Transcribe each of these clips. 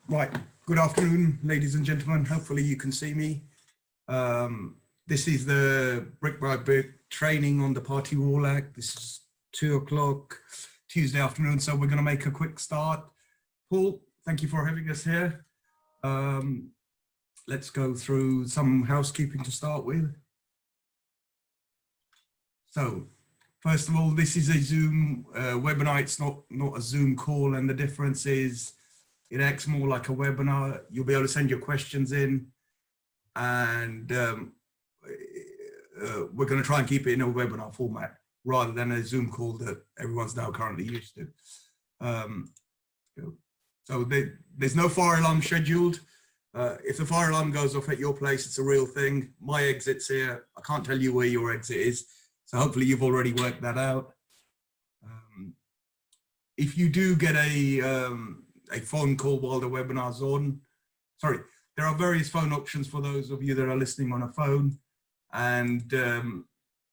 Right, good afternoon, ladies and gentlemen. Hopefully you can see me. This is the Brick by Brick training on the Party Wall Act. This is 2 o'clock Tuesday afternoon, so we're going to make a quick start. Paul, thank you for having us here. Let's go through some housekeeping to start with. So, first of all, this is a Zoom webinar. It's not a Zoom call, and the difference is it acts more like a webinar. You'll be able to send your questions in, and we're going to try and keep it in a webinar format rather than a Zoom call that everyone's now currently used to. So there's no fire alarm scheduled. If the fire alarm goes off at your place, it's a real thing. My exit's here. I can't tell you where your exit is, so hopefully you've already worked that out. If you do get a phone call while the webinar's on, sorry, there are various phone options for those of you that are listening on a phone. And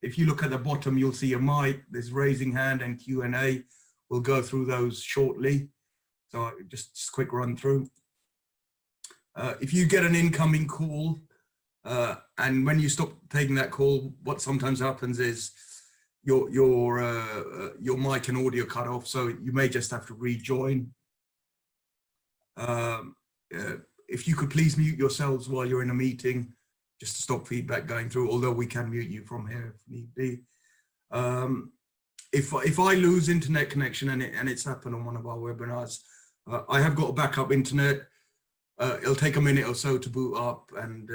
if you look at the bottom, you'll see a mic. There's raising hand and Q&A. We'll go through those shortly. So just a quick run through. If you get an incoming call, and when you stop taking that call, what sometimes happens is your mic and audio cut off, so you may just have to rejoin. If you could please mute yourselves while you're in a meeting, just to stop feedback going through, although we can mute you from here if need be. If I lose internet connection, and it's happened on one of our webinars, I have got a backup internet. It'll take a minute or so to boot up, and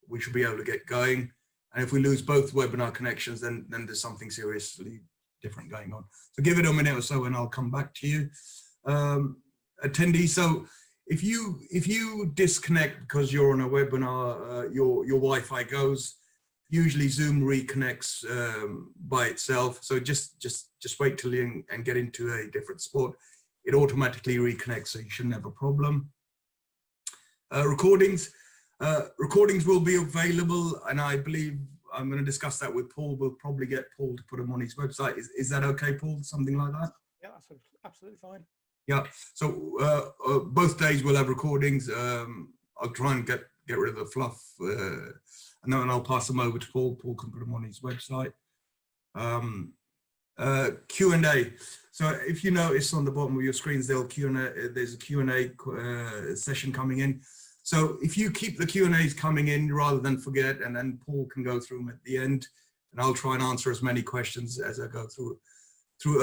we should be able to get going. And if we lose both webinar connections, then there's something seriously different going on. So give it a minute or so and I'll come back to you. Attendees, so if you disconnect because you're on a webinar, your Wi-Fi goes. Usually Zoom reconnects by itself. So just wait till you and get into a different spot. It automatically reconnects, so you shouldn't have a problem. Recordings will be available, and I believe I'm going to discuss that with Paul. We'll probably get Paul to put them on his website. Is that okay, Paul? Something like that? Yeah, that's absolutely fine. Yeah. So both days we'll have recordings. I'll try and get rid of the fluff, and then I'll pass them over to Paul. Paul can put them on his website. Q&A. So if you notice on the bottom of your screens, there's a Q&A session coming in. So if you keep the Q&As coming in rather than forget, and then Paul can go through them at the end, and I'll try and answer as many questions as I go through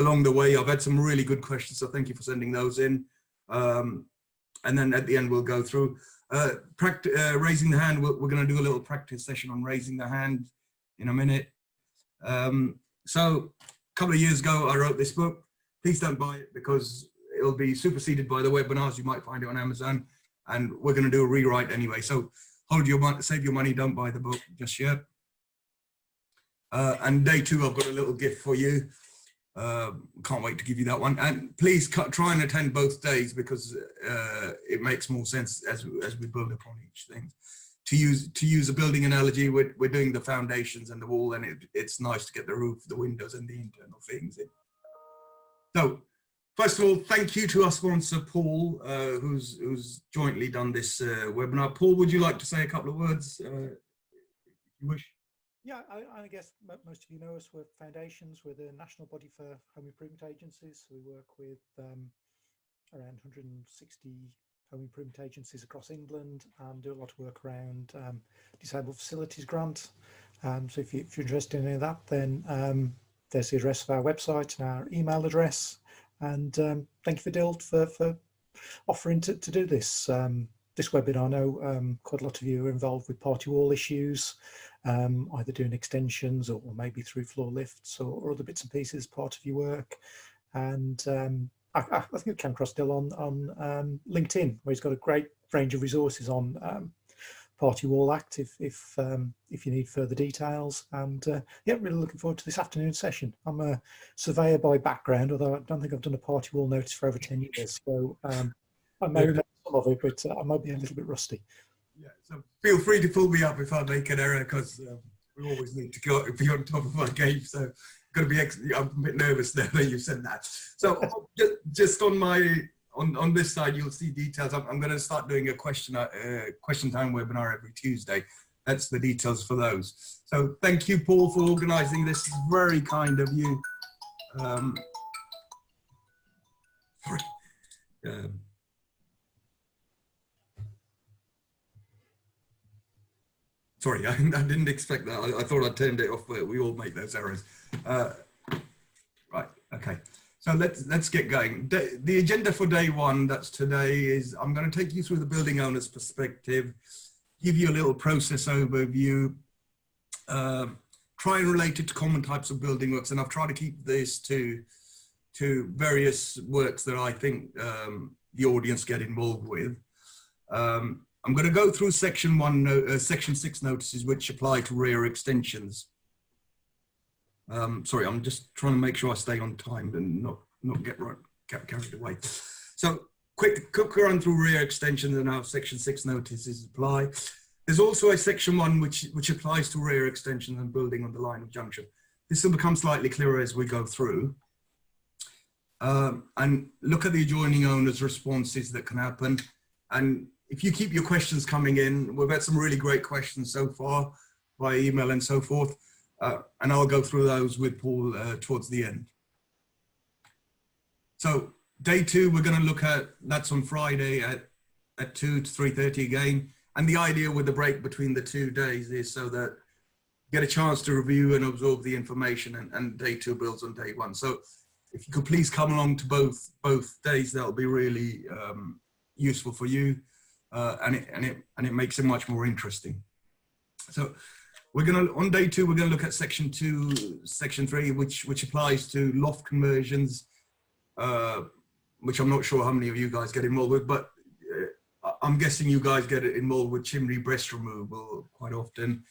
along the way. I've had some really good questions, so thank you for sending those in. And then at the end, we'll go through. Raising the hand, we're going to do a little practice session on raising the hand in a minute. So a couple of years ago, I wrote this book. Please don't buy it because it'll be superseded by the webinars. You might find it on Amazon, and we're going to do a rewrite anyway. So save your money, don't buy the book just yet. And day 2, I've got a little gift for you. Can't wait to give you that one. And please try and attend both days, because it makes more sense as we build upon each thing. To use a building analogy, we're doing the foundations and the wall, and it's nice to get the roof, the windows, and the internal things in. So, first of all, thank you to our sponsor, Paul, who's jointly done this webinar. Paul, would you like to say a couple of words, if you wish? Yeah, I guess most of you know us. We're Foundations. We're the national body for home improvement agencies. We work with around 160 home improvement agencies across England, and do a lot of work around disabled facilities grant. So if you're interested in any of that, then there's the address of our website and our email address. And thank you for DILT for offering to do this this webinar. I know quite a lot of you are involved with party wall issues, either doing extensions or maybe through floor lifts or other bits and pieces, part of your work. And I think I came across Dill on LinkedIn, where he's got a great range of resources on Party Wall Act if you need further details. And yeah, really looking forward to this afternoon session. I'm a surveyor by background, although I don't think I've done a party wall notice for over 10 years. So I may remember some of it, but I might be a little bit rusty. Yeah, so feel free to pull me up if I make an error, because we always need to be on top of our game. So I'm a bit nervous now that you said that. So just on on this side, you'll see details. I'm going to start doing a question time webinar every Tuesday. That's the details for those. So thank you, Paul, for organising this. It's very kind of you. Sorry. Sorry, I didn't expect that. I thought I turned it off, but we all make those errors. Right, okay. So let's get going. The agenda for day one, that's today, is I'm going to take you through the building owner's perspective, give you a little process overview, try and relate it to common types of building works, and I've tried to keep this to various works that I think the audience get involved with. I'm going to go through section 6 notices which apply to rear extensions. Sorry, I'm just trying to make sure I stay on time and not get carried away. So quick run through rear extensions and how section 6 notices apply. There's also a section 1 which applies to rear extensions and building on the line of junction. This will become slightly clearer as we go through. And look at the adjoining owner's responses that can happen. And if you keep your questions coming in, we've had some really great questions so far by email and so forth. And I'll go through those with Paul towards the end. So day 2, we're going to look at, that's on Friday at 2 to 3:30 again. And the idea with the break between the 2 days is so that you get a chance to review and absorb the information, and day 2 builds on day 1. So if you could please come along to both days, that'll be really useful for you. And it makes it much more interesting. So we're going to, on day 2, we're going to look at section 3, which applies to loft conversions, which I'm not sure how many of you guys get involved with, but I'm guessing you guys get involved with chimney breast removal quite often.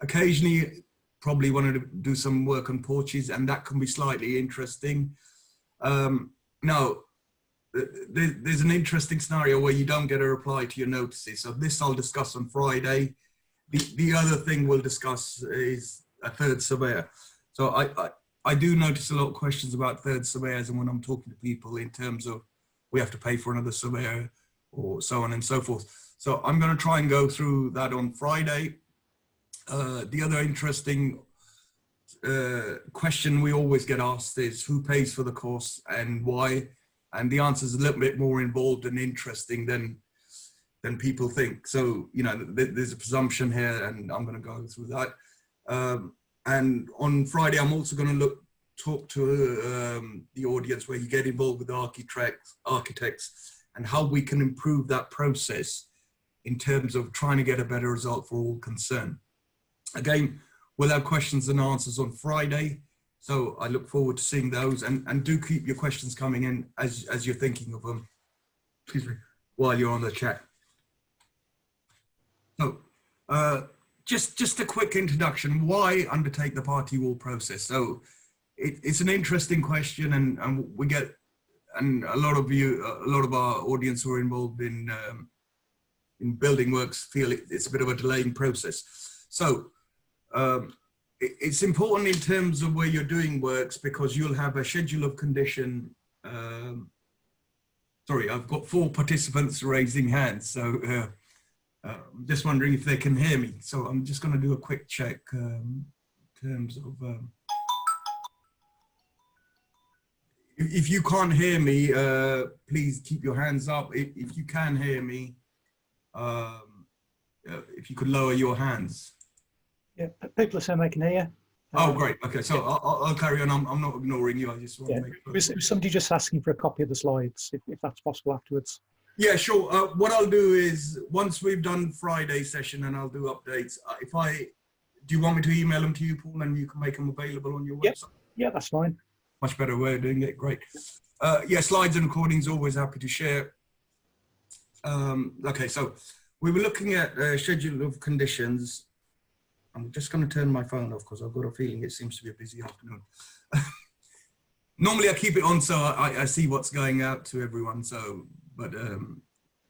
Occasionally, probably want to do some work on porches, and that can be slightly interesting. Now, there's an interesting scenario where you don't get a reply to your notices. So this I'll discuss on Friday. The other thing we'll discuss is a third surveyor. So I do notice a lot of questions about third surveyors, and when I'm talking to people in terms of we have to pay for another surveyor or so on and so forth. So I'm going to try and go through that on Friday. The other interesting question we always get asked is who pays for the course and why? And the answer is a little bit more involved and interesting than people think. So, you know, there's a presumption here, and I'm going to go through that. And on Friday, I'm also going to talk to the audience where you get involved with architects and how we can improve that process in terms of trying to get a better result for all concerned. Again, we'll have questions and answers on Friday. So I look forward to seeing those, and do keep your questions coming in as you're thinking of them, excuse me, while you're on the chat. So just a quick introduction, why undertake the party wall process? So it's an interesting question, and we get, and a lot of our audience who are involved in building works feel it's a bit of a delaying process. So it's important in terms of where you're doing works, because you'll have a schedule of condition. Sorry, I've got 4 participants raising hands, so I'm just wondering if they can hear me. So I'm just going to do a quick check in terms of if you can't hear me, please keep your hands up. If you can hear me, if you could lower your hands. Yeah, people are saying they can hear you. Oh, great. Okay, so I'll carry on. I'm not ignoring you. I just want to make sure. It was somebody just asking for a copy of the slides, if that's possible afterwards. Yeah, sure. What I'll do is, once we've done Friday session and I'll do updates, do you want me to email them to you, Paul, and you can make them available on your website? Yeah, that's fine. Much better way of doing it. Great. Yeah, slides and recordings, always happy to share. Okay, so we were looking at schedule of conditions. I'm just going to turn my phone off because I've got a feeling it seems to be a busy afternoon. Normally I keep it on so I see what's going out to everyone, so, but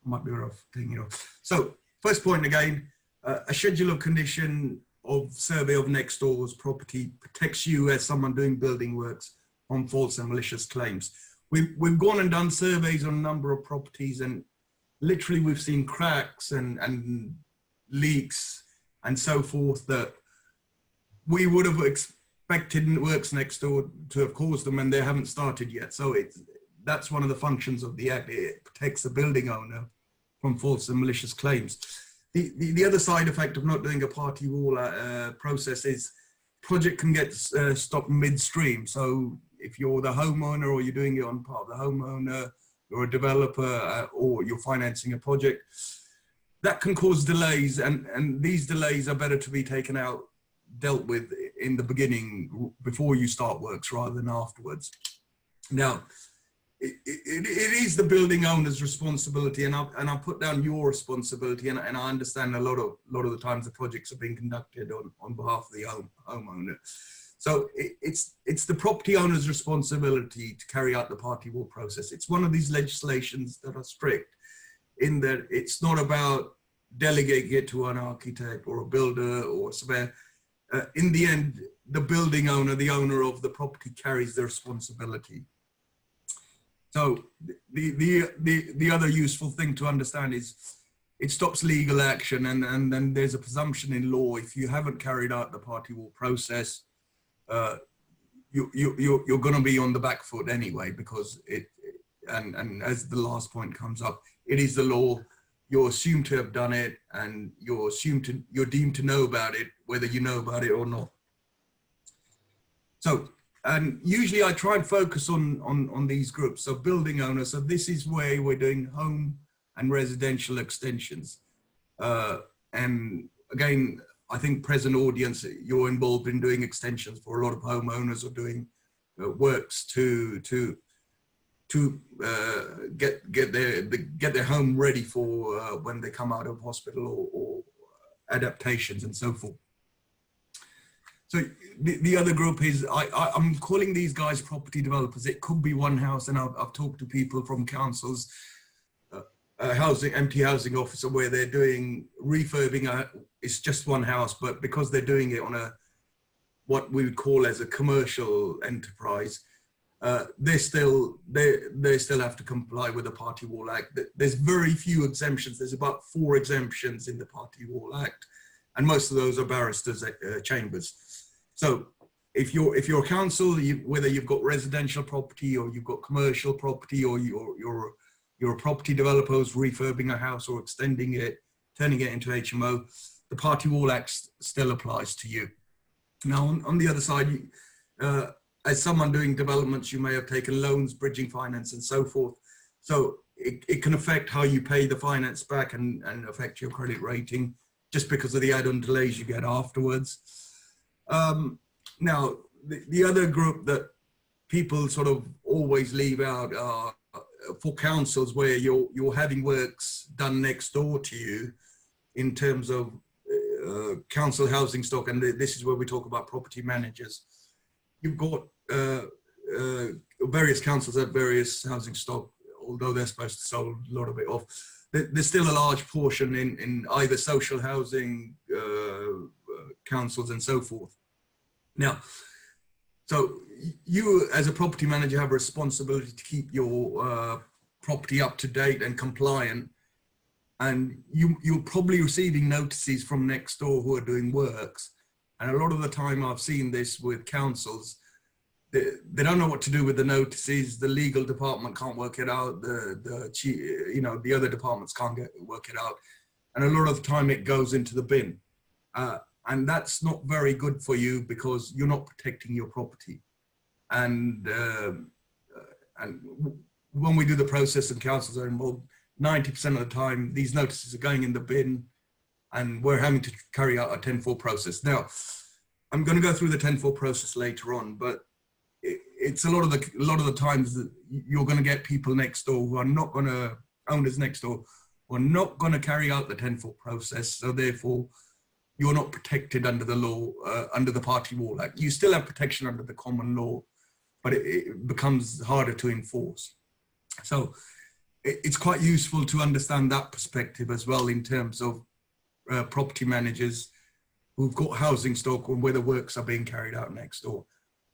might be better off taking it off. So first point again, a schedule of condition of survey of next door's property protects you as someone doing building works from false and malicious claims. we've gone and done surveys on a number of properties, and literally we've seen cracks and leaks and so forth that we would have expected works next door to have caused them, and they haven't started yet. So that's one of the functions of the Act. It protects the building owner from false and malicious claims. The other side effect of not doing a party wall process is project can get stopped midstream. So if you're the homeowner or you're doing it on part of the homeowner, you're a developer or you're financing a project, that can cause delays, and these delays are better to be dealt with in the beginning before you start works rather than afterwards. Now, it is the building owner's responsibility, and I'll put down your responsibility, and I understand a lot of the times the projects are being conducted on behalf of the homeowner. So it's the property owner's responsibility to carry out the party wall process. It's one of these legislations that are strict in that it's not about delegating it to an architect or a builder or a surveyor. In the end, the building owner, the owner of the property, carries the responsibility. So the other useful thing to understand is it stops legal action, and then there's a presumption in law if you haven't carried out the party wall process, you're going to be on the back foot anyway, because and as the last point comes up, it is the law. You're assumed to have done it, and you're deemed to know about it, whether you know about it or not. So, and usually I try and focus on these groups. So building owners, so this is where we're doing home and residential extensions. And again, I think present audience, you're involved in doing extensions for a lot of homeowners, or doing works to get their home ready for when they come out of hospital, or adaptations and so forth. So the other group is, I'm calling these guys property developers. It could be one house, and I've talked to people from councils, empty housing officer, where they're doing refurbing. It's just one house, but because they're doing it on what we would call as a commercial enterprise, they still have to comply with the Party Wall Act. There's very few exemptions. There's about 4 exemptions in the Party Wall Act, and most of those are barristers' chambers. So if you're a council, whether you've got residential property or you've got commercial property, or you're a property developer who's refurbing a house or extending it, turning it into HMO, the Party Wall Act still applies to you. Now, on the other side, as someone doing developments, you may have taken loans, bridging finance, and so forth. So it can affect how you pay the finance back, and affect your credit rating, just because of the add-on delays you get afterwards. Now, the other group that people sort of always leave out are for councils, where you're having works done next door to you in terms of council housing stock, and this is where we talk about property managers. You've got various councils have various housing stock, although they're supposed to sell a lot of it off. There's still a large portion in either social housing councils and so forth. Now, so you as a property manager have a responsibility to keep your property up to date and compliant, and you're probably receiving notices from next door who are doing works. And a lot of the time I've seen this with councils, they don't know what to do with the notices. The legal department can't work it out. The other departments can't work it out. And a lot of the time it goes into the bin. And that's not very good for you, because you're not protecting your property. And when we do the process and councils are involved, 90% of the time, these notices are going in the bin, and we're having to carry out a 10-4 process. Now, I'm going to go through the 10-4 process later on, but it's a lot of the times that you're going to get people next door who are not going to, owners next door, who are not going to carry out the 10-4 process. So therefore, you're not protected under the law, under the Party Wall Act. You still have protection under the common law, but it becomes harder to enforce. So it's quite useful to understand that perspective as well, in terms of property managers who've got housing stock, or where the works are being carried out next door.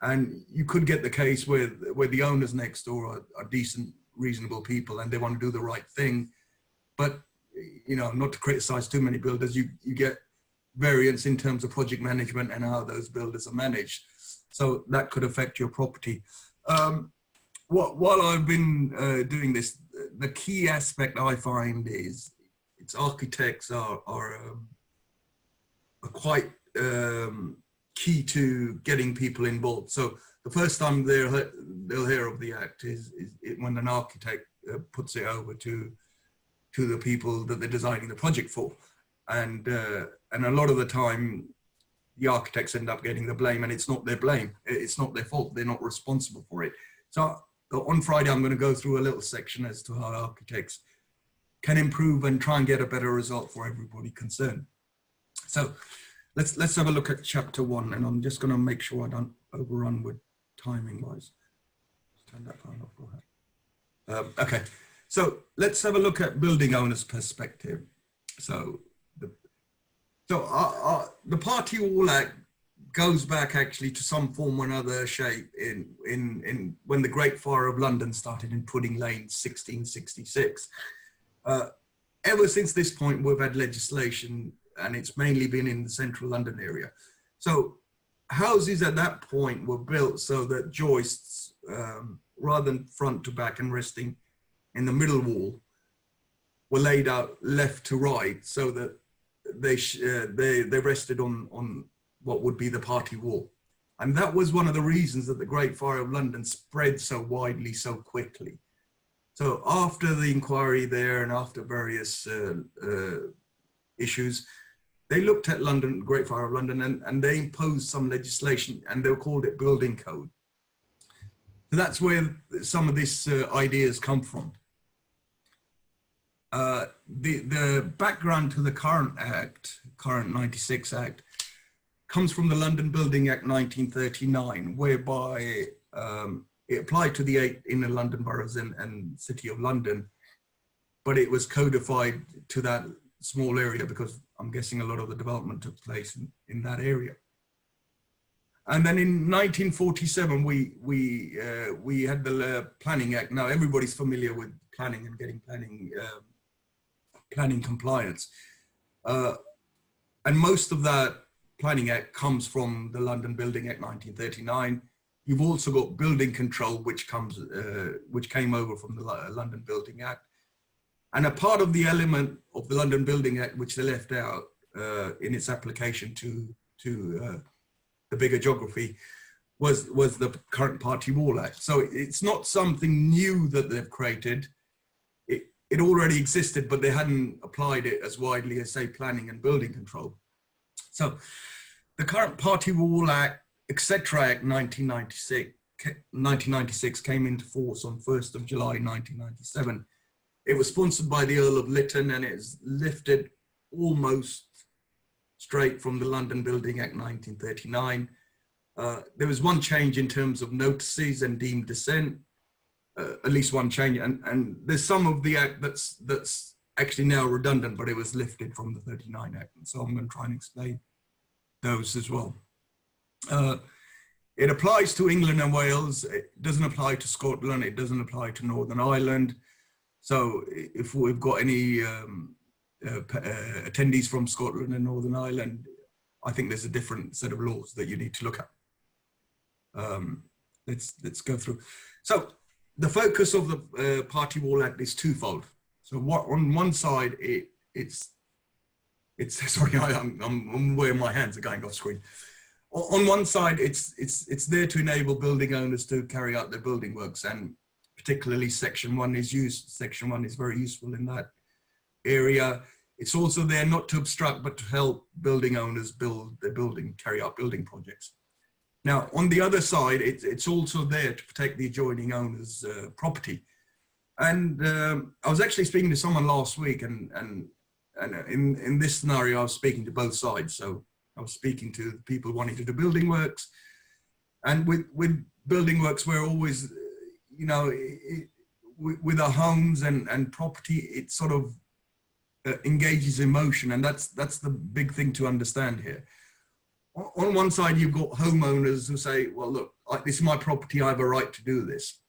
And you could get the case where the owners next door are decent, reasonable people and they want to do the right thing. But, you know, not to criticize too many builders, you get variance in terms of project management and how those builders are managed. So that could affect your property. While I've been doing this, the key aspect I find is its architects are quite key to getting people involved. So the first time they'll hear of the Act is when an architect puts it over to the people that they're designing the project for. And a lot of the time, the architects end up getting the blame, and it's not their blame. It's not their fault. They're not responsible for it. So on Friday, I'm going to go through a little section as to how architects can improve and try and get a better result for everybody concerned. So let's have a look at chapter 1, and I'm just going to make sure I don't overrun with timing wise. Turn that phone off. Go ahead. Okay, so let's have a look at building owners' perspective. So the Party Wall Act goes back actually to some form or another shape in when the Great Fire of London started in Pudding Lane, 1666. Ever since this point, we've had legislation, and it's mainly been in the central London area. So houses at that point were built so that joists, rather than front to back and resting in the middle wall, were laid out left to right, so that they rested on what would be the party wall. And that was one of the reasons that the Great Fire of London spread so widely so quickly. So after the inquiry there and after various issues, they looked at London, Great Fire of London, and they imposed some legislation, and they called it Building Code. So that's where some of these ideas come from. The background to the current Act, current 96 Act, comes from the London Building Act 1939, whereby it applied to the 8 inner London boroughs and City of London, but it was codified to that small area because I'm guessing a lot of the development took place in that area. And then in 1947, we had the Planning Act. Now everybody's familiar with planning and getting planning compliance. And most of that Planning Act comes from the London Building Act 1939. You've also got building control, which came over from the London Building Act. And a part of the element of the London Building Act, which they left out in its application to the bigger geography, was the current Party Wall Act. So it's not something new that they've created. It already existed, but they hadn't applied it as widely as, say, planning and building control. So the current Party Wall Act, etc. Act 1996 came into force on 1st of July 1997. It was sponsored by the Earl of Lytton, and it is lifted almost straight from the London Building Act 1939. There was one change in terms of notices and deemed dissent, at least one change, and there's some of the Act that's actually now redundant, but it was lifted from the 39 Act, and so I'm going to try and explain those as well. It applies to England and Wales. It doesn't apply to Scotland. It doesn't apply to Northern Ireland. So if we've got any attendees from Scotland and Northern Ireland, I think there's a different set of laws that you need to look at. Let's go through. So the focus of the Party Wall Act is twofold. So on one side, it's sorry, I'm where my hands are going off screen. On one side, it's there to enable building owners to carry out their building works, and particularly Section 1 is used. Section 1 is very useful in that area. It's also there not to obstruct, but to help building owners build their building, carry out building projects. Now, on the other side, it's also there to protect the adjoining owner's property. And I was actually speaking to someone last week, and in this scenario, I was speaking to both sides. So I was speaking to people wanting to do building works, and with building works, we're always, you know, with our homes and property, it sort of engages emotion, and that's the big thing to understand here. On one side, you've got homeowners who say, well, look, this is my property, I have a right to do this.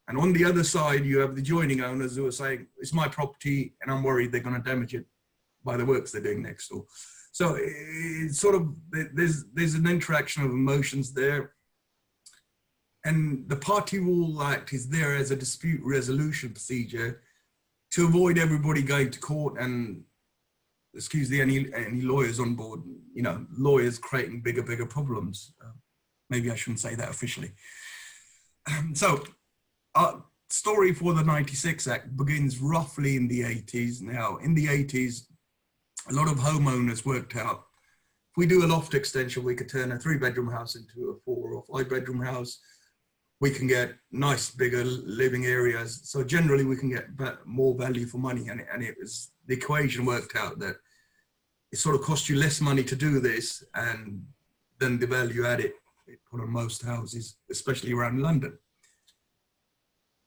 And on the other side, you have the adjoining owners who are saying, it's my property and I'm worried they're going to damage it by the works they're doing next door. So it's sort of, there's an interaction of emotions there. And the Party Wall Act is there as a dispute resolution procedure to avoid everybody going to court and, excuse the any lawyers on board, you know, lawyers creating bigger problems. Maybe I shouldn't say that officially. So our story for the 96 Act begins roughly in the 80s. Now, in the 80s, a lot of homeowners worked out, if we do a loft extension, we could turn a 3-bedroom house into a 4 or 5-bedroom house. We can get nice, bigger living areas. So generally we can get more value for money. And it was, the equation worked out that it sort of costs you less money to do this, and then the value added it put on most houses, especially around London.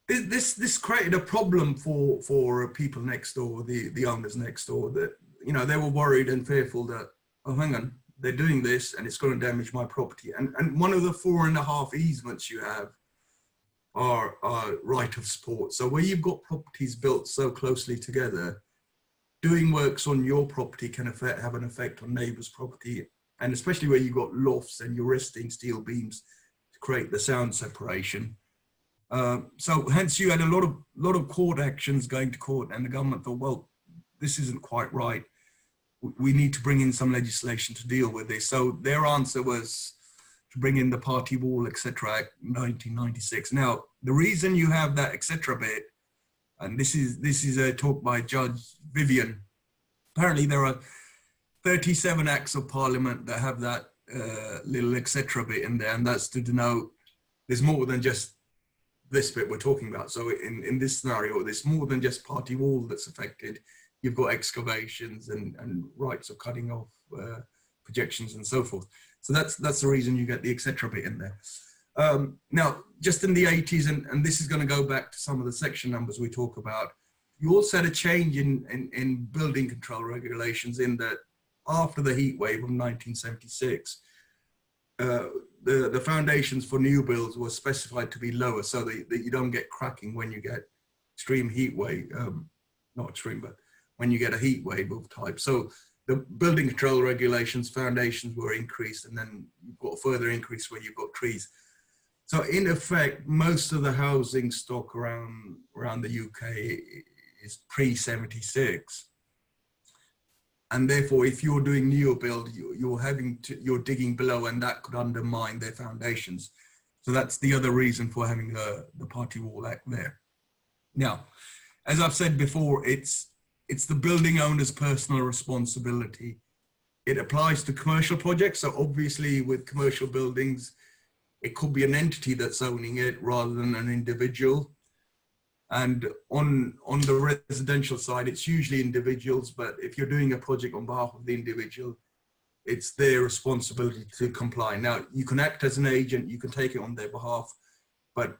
This created a problem for people next door, the owners next door, that, you know, they were worried and fearful that, oh, hang on, they're doing this and it's going to damage my property. And one of the 4.5 easements you have are right of support. So where you've got properties built so closely together, doing works on your property can have an effect on neighbours' property, and especially where you've got lofts and you're resting steel beams to create the sound separation. So hence you had a lot of court actions going to court, and the government thought, well, this isn't quite right. We need to bring in some legislation to deal with this. So their answer was to bring in the Party Wall, etc. Act 1996. Now, the reason you have that etc. bit, and this is a talk by Judge Vivian. Apparently there are 37 acts of parliament that have that little etc. bit in there, and that's to denote there's more than just this bit we're talking about. So in this scenario, there's more than just Party Wall that's affected. You've got excavations and rights of cutting off projections and so forth. So that's the reason you get the etc. bit in there. Now, just in the 80s, and this is going to go back to some of the section numbers we talk about, you also had a change in building control regulations, in that after the heat wave of 1976, the foundations for new builds were specified to be lower, so that you don't get cracking when you get extreme heat wave, not extreme, but when you get a heat wave of type. So the building control regulations, foundations were increased, and then you've got a further increase where you've got trees. So in effect, most of the housing stock around the UK is pre-76. And therefore, if you're doing new build, you're digging below, and that could undermine their foundations. So that's the other reason for having the Party Wall Act there. Now, as I've said before, it's the building owner's personal responsibility. It applies to commercial projects. So obviously with commercial buildings, it could be an entity that's owning it rather than an individual. And on the residential side, it's usually individuals, but if you're doing a project on behalf of the individual, it's their responsibility to comply. Now, you can act as an agent, you can take it on their behalf, but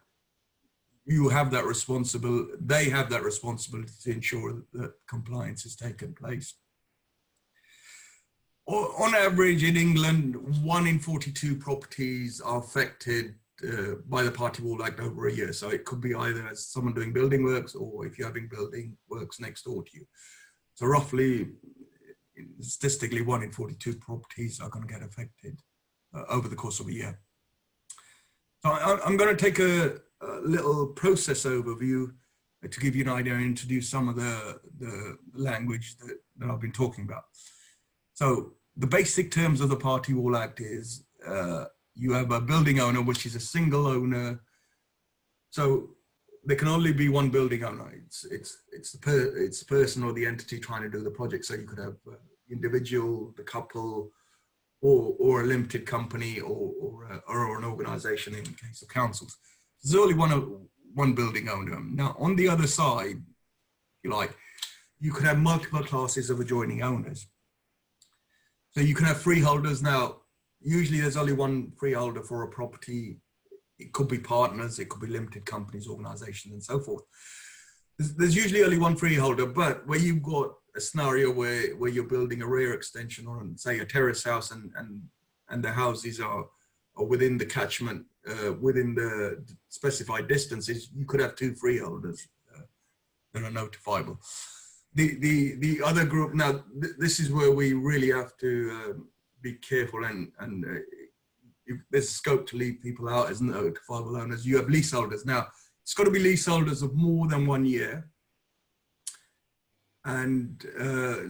you have that responsibility, they have that responsibility to ensure that compliance is taking place. On average in England, 1 in 42 properties are affected by the Party Wall Act over a year. So it could be either as someone doing building works, or if you're having building works next door to you. So roughly, statistically, 1 in 42 properties are going to get affected over the course of a year. So I'm going to take a little process overview to give you an idea and introduce some of the language that I've been talking about. So the basic terms of the Party Wall Act is you have a building owner, which is a single owner. So there can only be one building owner. It's the person or the entity trying to do the project. So you could have individual, the couple, or a limited company, or an organization in the case of councils. There's only one building owner. Now, on the other side, if you like, you could have multiple classes of adjoining owners. So you can have freeholders. Now, usually there's only one freeholder for a property. It could be partners, it could be limited companies, organizations, and so forth. There's usually only one freeholder, but where you've got a scenario where you're building a rear extension on, say, a terrace house, and the houses are or within the catchment, within the specified distances, you could have 2 freeholders that are notifiable. The other group, now this is where we really have to be careful, and there's scope to leave people out as notifiable owners. You have leaseholders. Now, it's got to be leaseholders of more than 1 year. And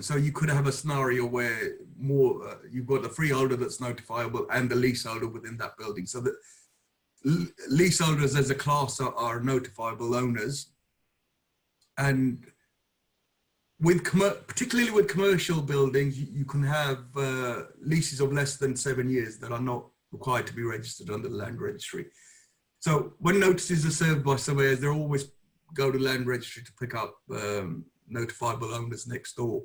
so you could have a scenario where you've got the freeholder that's notifiable and the leaseholder within that building. So that leaseholders as a class are notifiable owners. And particularly with commercial buildings, you can have leases of less than 7 years that are not required to be registered under the land registry. So when notices are served by surveyors, they always go to land registry to pick up notifiable owners next door.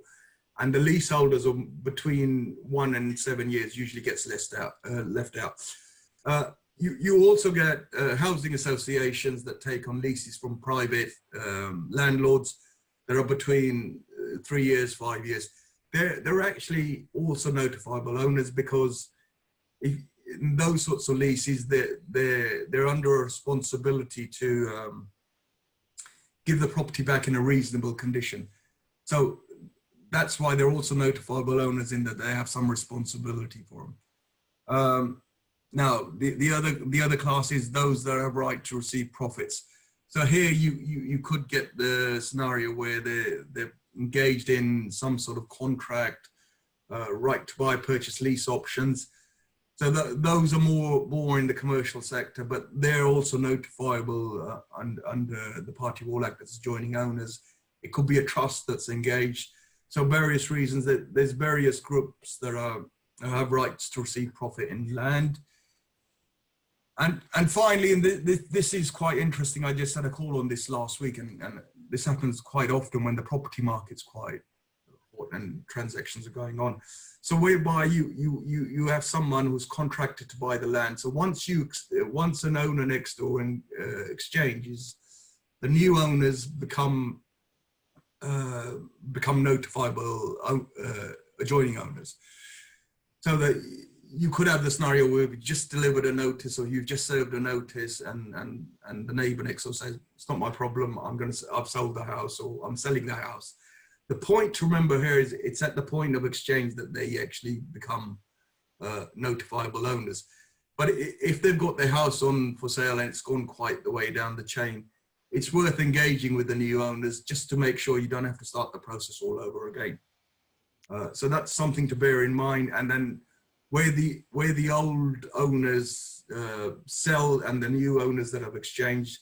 And the leaseholders of between 1 and 7 years usually gets left out. You also get housing associations that take on leases from private landlords that are between 3 years, 5 years. They're actually also notifiable owners, because in those sorts of leases, they're under a responsibility to give the property back in a reasonable condition. So that's why they're also notifiable owners, in that they have some responsibility for them. Now, the other class is those that have right to receive profits. So here you could get the scenario where they're engaged in some sort of contract, right to buy, purchase, lease options. So those are more in the commercial sector, but they're also notifiable under the Party Wall Act as joining owners. It could be a trust that's engaged. So various reasons, that there's various groups that have rights to receive profit in land. And finally, and this is quite interesting, I just had a call on this last week, and this happens quite often when the property market's quite hot and transactions are going on. So whereby you have someone who's contracted to buy the land. So once an owner next door exchanges, the new owners become notifiable adjoining owners. So that you could have the scenario where we just delivered a notice, or you've just served a notice, and the neighbor next door says, it's not my problem, I've sold the house, or I'm selling the house. The point to remember here is it's at the point of exchange that they actually become notifiable owners. But if they've got their house on for sale and it's gone quite the way down the chain, it's worth engaging with the new owners just to make sure you don't have to start the process all over again. So that's something to bear in mind. And then where the old owners sell and the new owners that have exchanged,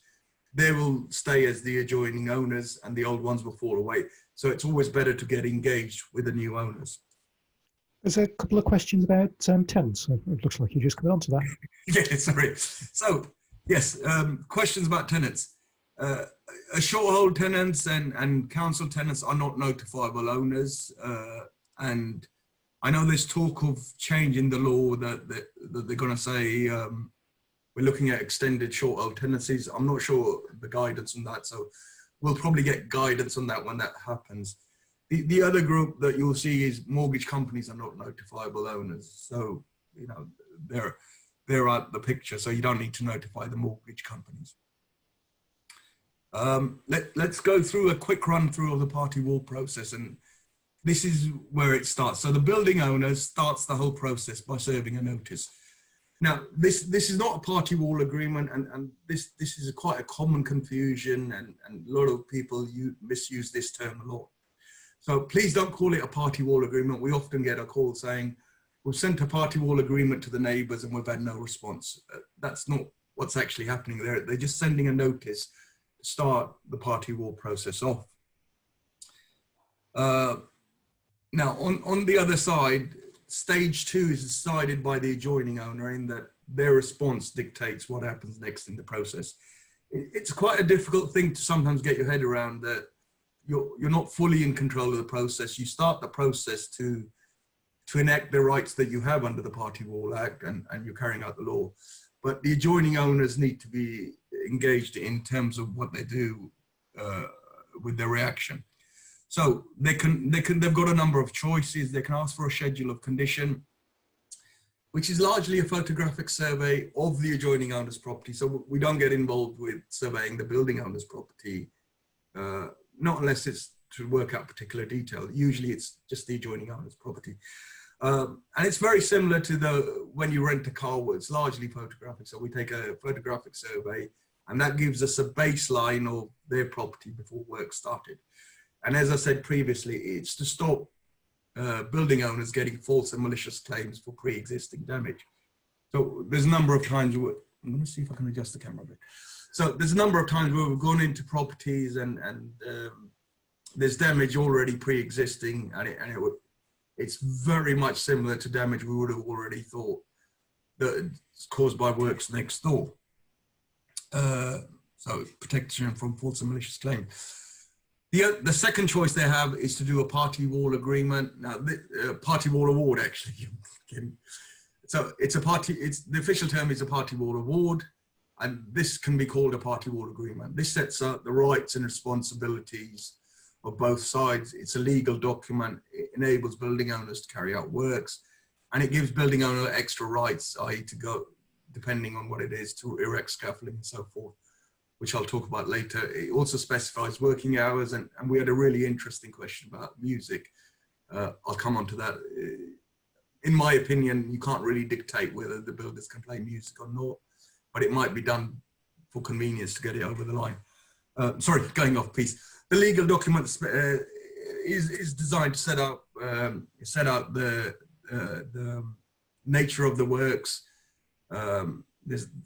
they will stay as the adjoining owners and the old ones will fall away. So it's always better to get engaged with the new owners. There's a couple of questions about tenants. It looks like you just got onto that. Yeah, sorry. So yes, questions about tenants. Short hold tenants and council tenants are not notifiable owners. And I know there's talk of change in the law that they're going to say we're looking at extended short hold tenancies. I'm not sure the guidance on that, so we'll probably get guidance on that when that happens. The other group that you'll see is mortgage companies are not notifiable owners. So, you know, they're out the picture, so you don't need to notify the mortgage companies. Let's go through a quick run through of the party wall process, and this is where it starts. So the building owner starts the whole process by serving a notice. Now, this is not a party wall agreement, and this is quite a common confusion, and a lot of people misuse this term a lot. So please don't call it a party wall agreement. We often get a call saying, we've sent a party wall agreement to the neighbours and we've had no response. That's not what's actually happening there. They're just sending a notice to start the party wall process off. Now, on the other side, stage 2 is decided by the adjoining owner, in that their response dictates what happens next in the process. It's quite a difficult thing to sometimes get your head around, that you're not fully in control of the process. You start the process to enact the rights that you have under the Party Wall Act, and you're carrying out the law. But the adjoining owners need to be engaged in terms of what they do with their reaction. So they've got a number of choices. They can ask for a schedule of condition. which is largely a photographic survey of the adjoining owner's property. So we don't get involved with surveying the building owner's property, not unless it's to work out particular detail. Usually it's just the adjoining owner's property. And it's very similar to when you rent a car, where it's largely photographic. So we take a photographic survey, and that gives us a baseline of their property before work started. And as I said previously, it's to stop building owners getting false and malicious claims for pre-existing damage. So there's a number of times where, I'm going to see if I can adjust the camera a bit. So there's a number of times where we've gone into properties and there's damage already pre-existing, and it's very much similar to damage we would have already thought that it's caused by works next door. So protection from false and malicious claim. The second choice they have is to do a party wall agreement. Now, party wall award, actually. So the official term is a party wall award, and this can be called a party wall agreement. This sets out the rights and responsibilities of both sides. It's a legal document. It enables building owners to carry out works, and it gives building owner extra rights, i.e. to go, depending on what it is, to erect scaffolding and so forth, which I'll talk about later. It also specifies working hours, and we had a really interesting question about music. I'll come on to that. In my opinion, you can't really dictate whether the builders can play music or not, but it might be done for convenience to get it over the line. Sorry, going off piece. The legal document is designed to set out the nature of the works.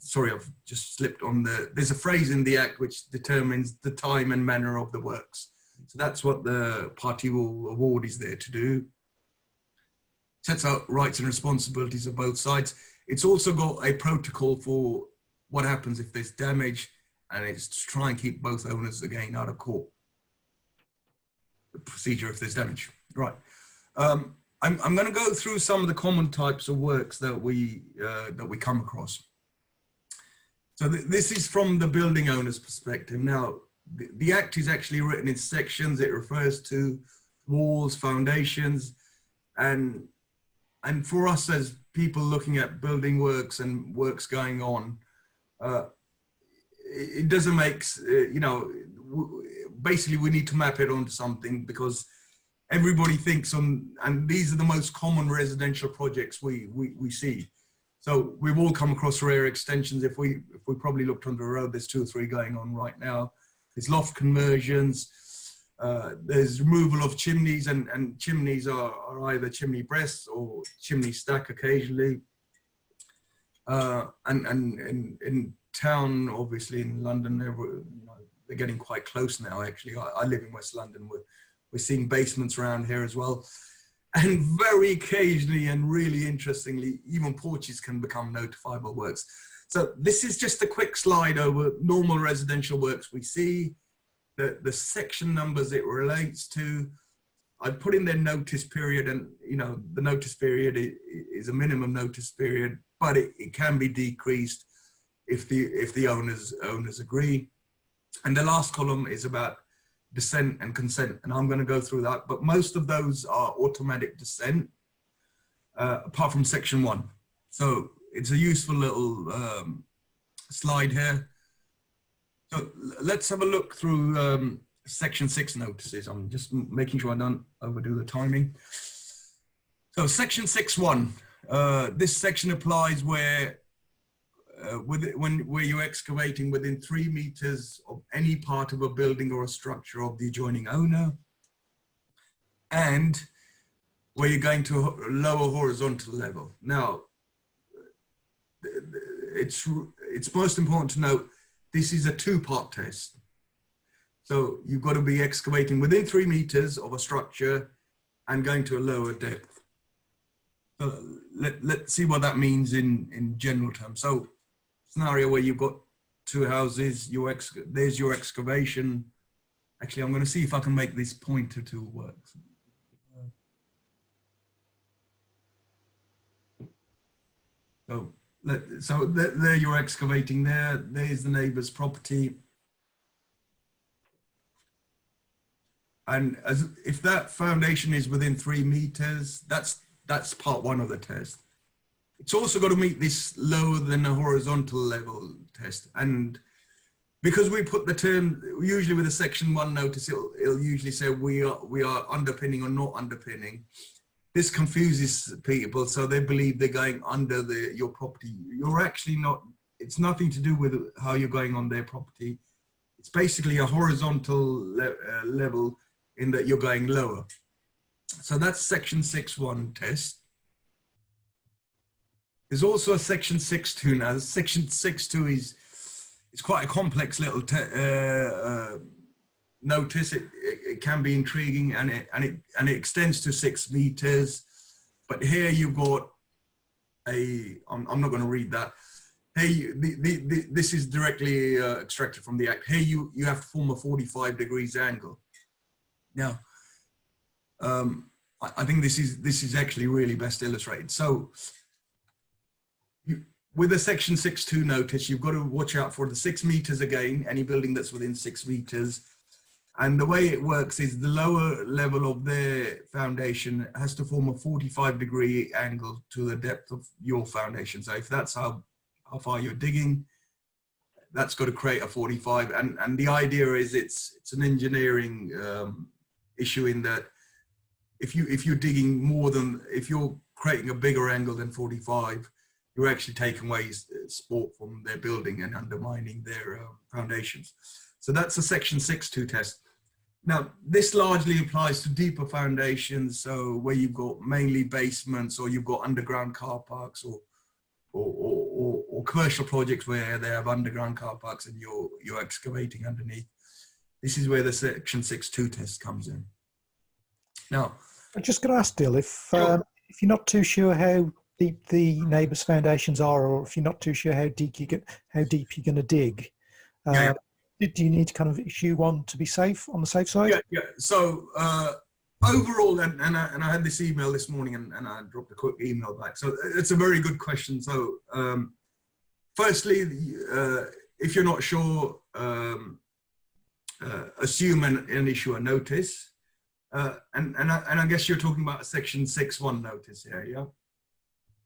Sorry, I've just slipped on there's a phrase in the Act which determines the time and manner of the works. So that's what the party wall award is there to do. Sets out rights and responsibilities of both sides. It's also got a protocol for what happens if there's damage, and it's to try and keep both owners again out of court. The procedure if there's damage. Right. I'm going to go through some of the common types of works that we come across. So this is from the building owner's perspective. Now, the Act is actually written in sections. It refers to walls, foundations, and for us as people looking at building works and works going on, it doesn't make, basically we need to map it onto something, because everybody thinks and these are the most common residential projects we see. So we've all come across rear extensions. If we probably looked on the road, there's 2 or 3 going on right now. There's loft conversions. There's removal of chimneys, and chimneys are either chimney breasts or chimney stack occasionally. And in town, obviously in London, they're getting quite close now. Actually, I live in West London. We're seeing basements around here as well. And very occasionally, and really interestingly, even porches can become notifiable works. So this is just a quick slide over normal residential works we see, the section numbers it relates to. I put in their notice period, and the notice period is a minimum notice period, but it can be decreased if the owners agree. And the last column is about dissent and consent, and I'm going to go through that, but most of those are automatic dissent, apart from section 1. So it's a useful little slide here. So let's have a look through section 6 notices. I'm just making sure I don't overdo the timing. So section 6.1, this section applies where you're excavating within 3 meters of any part of a building or a structure of the adjoining owner, and where you're going to a lower horizontal level. Now, it's most important to note this is a 2-part test. So you've got to be excavating within 3 meters of a structure and going to a lower depth. So let's see what that means in general terms. So scenario where you've got 2 houses, there's your excavation. Actually, I'm going to see if I can make this pointer tool work. So there you're excavating there. There's the neighbor's property. And if that foundation is within 3 meters, that's part 1 of the test. it's also got to meet this lower than a horizontal level test. And because we put the term, usually with a section 1 notice, it'll usually say we are underpinning or not underpinning. This confuses people, so they believe they're going under your property. You're actually not. It's nothing to do with how you're going on their property. It's basically a horizontal level in that you're going lower. So that's section 6.1 test. There's also a section 6.2 now. Section 6.2 is quite a complex little notice. It can be intriguing, and it extends to 6 meters. But here you've got I'm not going to read that. Hey, this is directly extracted from the Act. Here you have to form a 45 degrees angle. Now, I think this is actually really best illustrated. So, with a section 6.2 notice, you've got to watch out for the 6 meters again, any building that's within 6 meters. And the way it works is the lower level of their foundation has to form a 45 degree angle to the depth of your foundation. So if that's how far you're digging, that's got to create a 45. And the idea is it's an engineering issue in that if you're digging if you're creating a bigger angle than 45, you're actually taking away support from their building and undermining their foundations. So that's a section 6.2 test. Now, this largely applies to deeper foundations, so where you've got mainly basements, or you've got underground car parks, or commercial projects where they have underground car parks and you're excavating underneath. This is where the section 6.2 test comes in. Now, I'm just going to ask, Dill, if you're not too sure how deep the neighbours' foundations are, or if you're not too sure how deep you're going to dig, do you need to kind of issue one to be safe, on the safe side? Yeah. So overall, and I had this email this morning, and I dropped a quick email back. So it's a very good question. So firstly, if you're not sure, assume and issue a notice. And I guess you're talking about a section 6.1 notice here, yeah?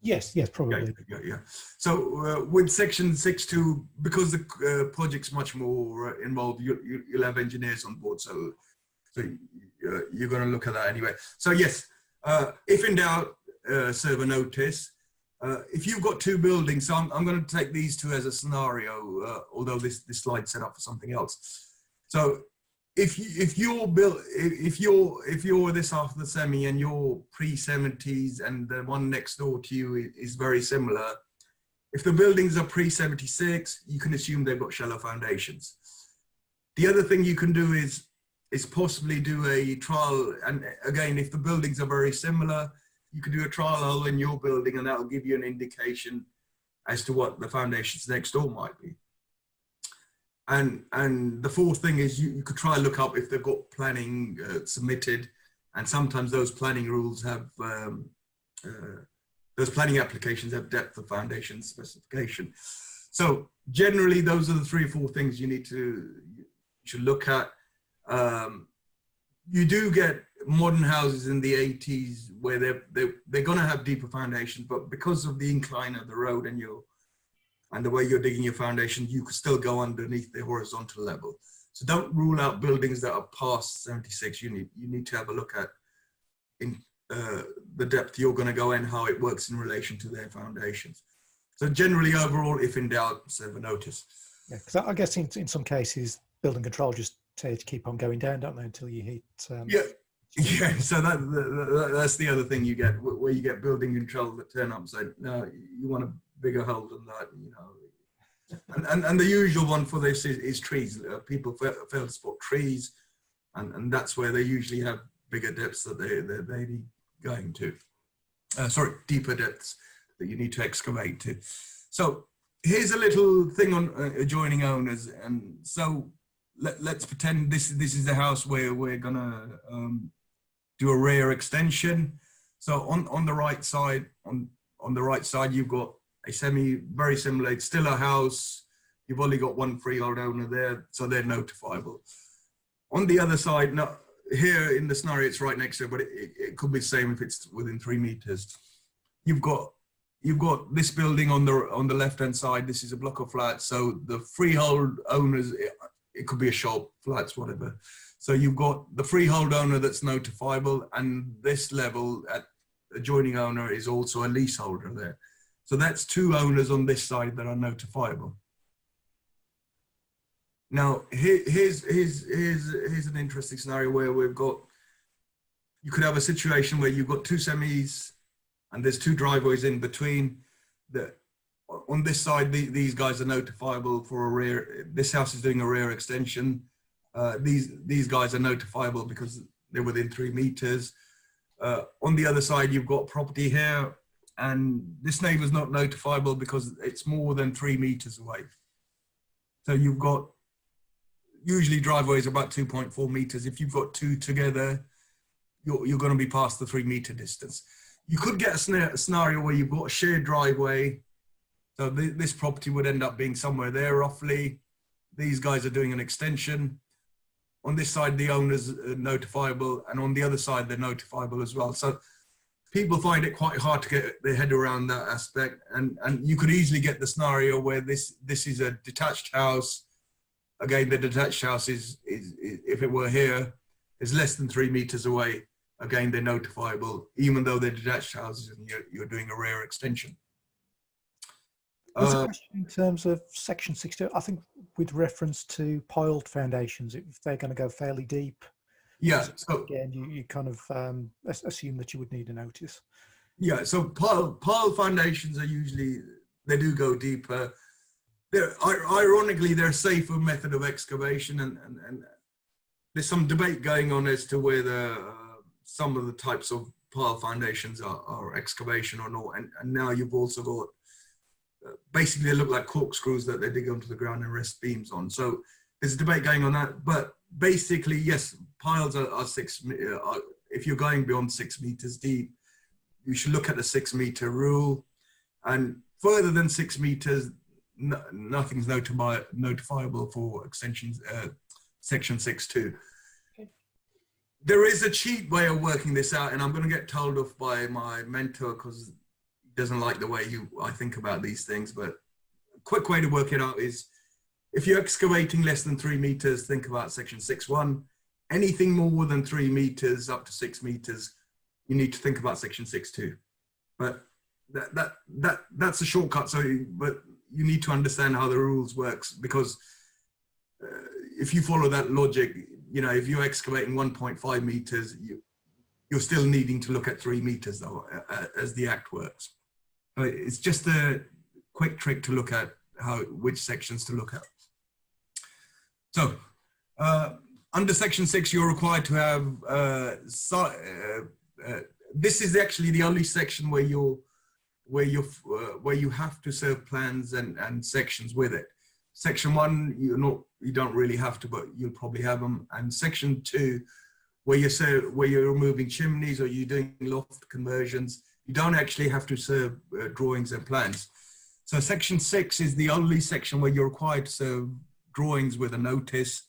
Yes, probably. Yeah. So with section 6.2, because the project's much more involved, you'll have engineers on board. So you're going to look at that anyway. So yes, if in doubt, serve a notice. If you've got 2 buildings, so I'm going to take these 2 as a scenario, although this slide's set up for something else. So if you're this after the semi and you're pre-70s and the one next door to you is very similar, if the buildings are pre-76, you can assume they've got shallow foundations. The other thing you can do is possibly do a trial, and again, if the buildings are very similar, you can do a trial hole in your building, and that will give you an indication as to what the foundations next door might be. And the fourth thing is you could try and look up if they've got planning submitted, and sometimes those planning rules have those planning applications have depth of foundation specification. So generally, those are the 3 or 4 things you should look at. You do get modern houses in the 80s where they're going to have deeper foundations, but because of the incline of the road and the way you're digging your foundation, you could still go underneath the horizontal level. So don't rule out buildings that are past 76. You need to have a look at the depth you're going to go in, how it works in relation to their foundations. So generally, overall, if in doubt, serve a notice. Yeah, because I guess in some cases, building control just tell you to keep on going down, don't they, until you hit... Yeah, so that's the other thing you get, where you get building control that turn up and say, no, you want a bigger hole than that, you know. And the usual one for this is trees. People fail to spot trees, and that's where they usually have bigger depths that they be going to. Sorry, deeper depths that you need to excavate to. So here's a little thing on adjoining owners, and so let's pretend this is the house where we're gonna do a rear extension. So on the right side, on the right side, you've got a very similar, it's still a house. You've only got one freehold owner there, so they're notifiable. On the other side, now here in the scenario, it's right next to it, but it could be the same if it's within 3 meters. You've got you've got this building on the left-hand side. This is a block of flats. So the freehold owners, it could be a shop, flats, whatever. So you've got the freehold owner that's notifiable, and this level at adjoining owner is also a leaseholder there. So that's two owners on this side that are notifiable. Now, here's an interesting scenario where you could have a situation where you've got two semis and there's two driveways in between. On this side, these guys are notifiable for a rear. This house is doing a rear extension. These guys are notifiable because they're within 3 meters. On the other side, you've got property here, and this neighbor's not notifiable because it's more than 3 meters away. So you've got, usually driveways about 2.4 meters. If you've got two together, you're going to be past the 3 meter distance. You could get a scenario where you've got a shared driveway. So this property would end up being somewhere there roughly. These guys are doing an extension. On this side, the owner's notifiable, and on the other side, they're notifiable as well. So people find it quite hard to get their head around that aspect. And you could easily get the scenario where this is a detached house. Again, the detached house is if it were here, is less than 3 meters away. Again, they're notifiable, even though they're detached houses and you're doing a rear extension. There's a question in terms of section 62, I think with reference to piled foundations, if they're going to go fairly deep. Yeah. So again, you kind of assume that you would need a notice. Yeah. So pile foundations are usually, they do go deeper. Ironically, they're a safer method of excavation, and there's some debate going on as to whether some of the types of pile foundations are excavation or not. And now you've also got basically they look like corkscrews that they dig onto the ground and rest beams on. So there's a debate going on that. But basically, yes, piles are if you're going beyond 6 meters deep, you should look at the 6 meter rule. And further than 6 meters, nothing's notifiable for extensions, section 6.2. Okay. There is a cheap way of working this out, and I'm going to get told off by my mentor because doesn't like the way I think about these things, but a quick way to work it out is if you're excavating less than 3 meters, think about section 6.1. Anything more than 3 meters up to 6 meters, you need to think about section 6.2. But that's a shortcut. But you need to understand how the rules works, because if you follow that logic, if you're excavating 1.5 meters, you're still needing to look at 3 meters though, as the act works. It's just a quick trick to look at which sections to look at. So under section 6, you're required to have, this is actually the only section where you have to serve plans and sections with it. Section 1, you don't really have to, but you'll probably have them. And section 2, where you're removing chimneys or you're doing loft conversions, you don't actually have to serve drawings and plans. So section 6 is the only section where you're required to serve drawings with a notice.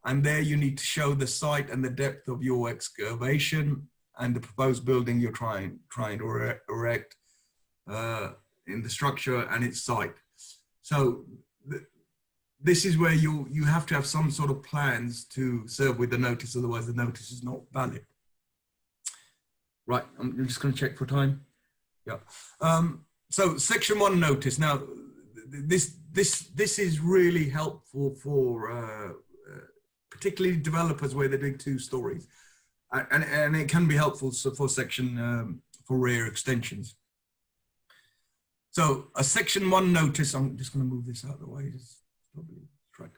And there you need to show the site and the depth of your excavation and the proposed building you're trying to erect in the structure and its site. So this is where you have to have some sort of plans to serve with the notice, otherwise the notice is not valid. Right, I'm just going to check for time. Yeah. So section 1 notice. Now, this is really helpful for particularly developers where they're doing 2 stories, and it can be helpful for section for rear extensions. So a section 1 notice. I'm just going to move this out of the way. It's probably right.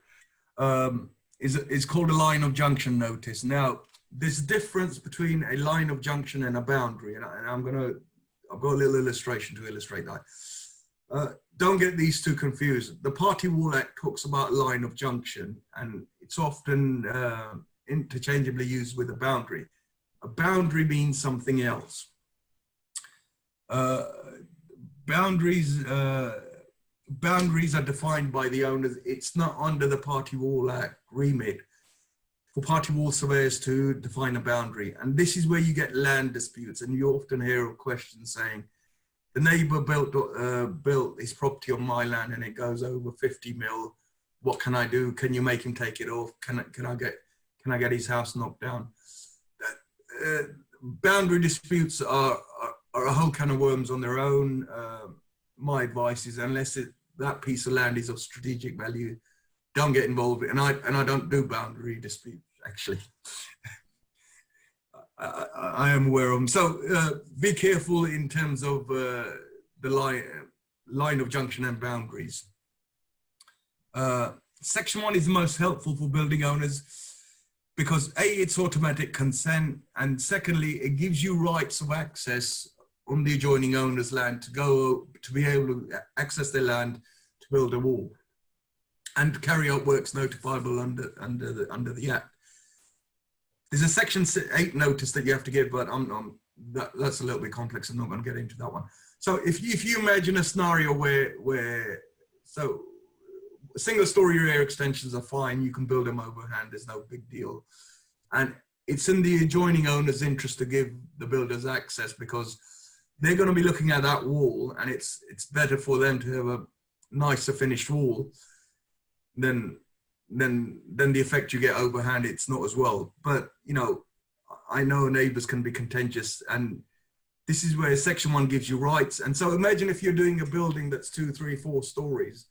Is called a line of junction notice. Now, there's a difference between a line of junction and a boundary, and I've got a little illustration to illustrate that. Don't get these two confused. The Party Wall Act talks about line of junction, and it's often interchangeably used with a boundary. A boundary means something else. Boundaries are defined by the owners. It's not under the Party Wall Act remit for party wall surveyors to define a boundary. And this is where you get land disputes, and you often hear of questions saying the neighbor built his property on my land and it goes over 50 mil. What can I do? Can you make him take it off? Can I get his house knocked down? Boundary disputes are a whole can of worms on their own. My advice is, unless that piece of land is of strategic value, don't get involved. And I don't do boundary disputes, actually. I am aware of them. So be careful in terms of the line of junction and boundaries. Section 1 is the most helpful for building owners because A, it's automatic consent, and secondly, it gives you rights of access on the adjoining owner's land to be able to access their land to build a wall and to carry out works notifiable under the Act. There's a Section 8 notice that you have to give, but that's a little bit complex. I'm not going to get into that one. So if you imagine a scenario where single story rear extensions are fine, you can build them overhand, there's no big deal. And it's in the adjoining owner's interest to give the builders access because they're going to be looking at that wall, and it's better for them to have a nicer finished wall than the effect you get overhand. It's not as well. But you know, I know neighbors can be contentious, and this is where Section 1 gives you rights. And so imagine if you're doing a building that's 2, 3, 4 stories,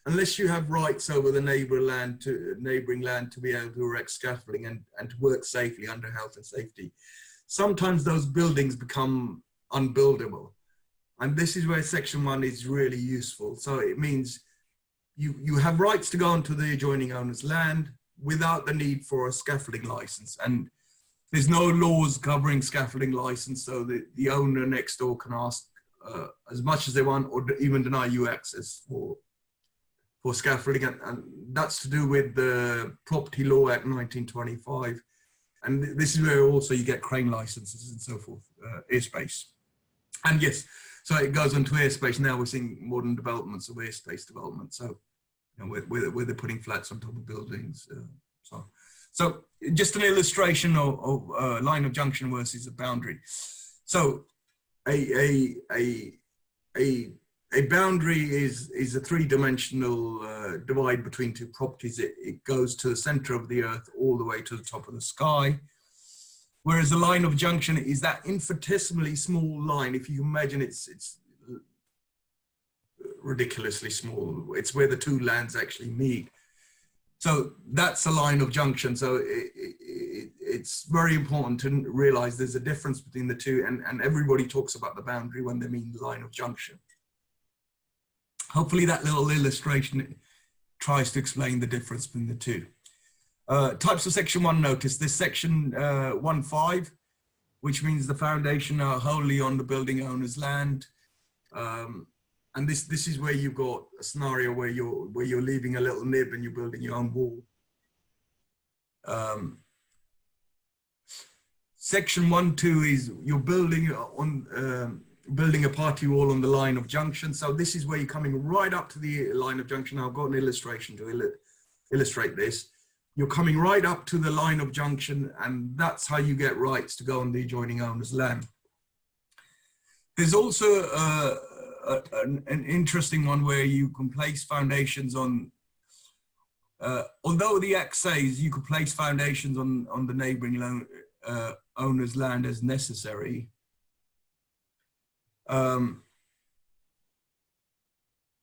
unless you have rights over the neighboring land to be able to erect scaffolding and to work safely under health and safety, sometimes those buildings become unbuildable. And this is where Section 1 is really useful. So it means you have rights to go onto the adjoining owner's land without the need for a scaffolding license. And there's no laws covering scaffolding license, so the owner next door can ask as much as they want or even deny you access for scaffolding. And that's to do with the Property Law Act 1925. And this is where also you get crane licenses and so forth, airspace. And yes, so it goes on to airspace. Now we're seeing modern developments of airspace development. So, you know, where they're putting flats on top of buildings. So just an illustration of line of junction versus a boundary. So a boundary is a three-dimensional divide between two properties. It goes to the center of the earth all the way to the top of the sky. Whereas a line of junction is that infinitesimally small line. If you imagine it's ridiculously small. It's where the two lands actually meet. So that's a line of junction. So it's very important to realize there's a difference between the two, and everybody talks about the boundary when they mean line of junction. Hopefully that little illustration tries to explain the difference between the two. Types of Section 1 notice. This Section 1.5, which means the foundation are wholly on the building owner's land. And this is where you've got a scenario where you're leaving a little nib and you're building your own wall. Section 1.2 is you're building a party wall on the line of junction. So this is where you're coming right up to the line of junction. I've got an illustration to illustrate this. You're coming right up to the line of junction, and that's how you get rights to go on the adjoining owner's land. There's also an interesting one where you can place foundations on, although the Act says you could place foundations on the neighboring owner's land as necessary,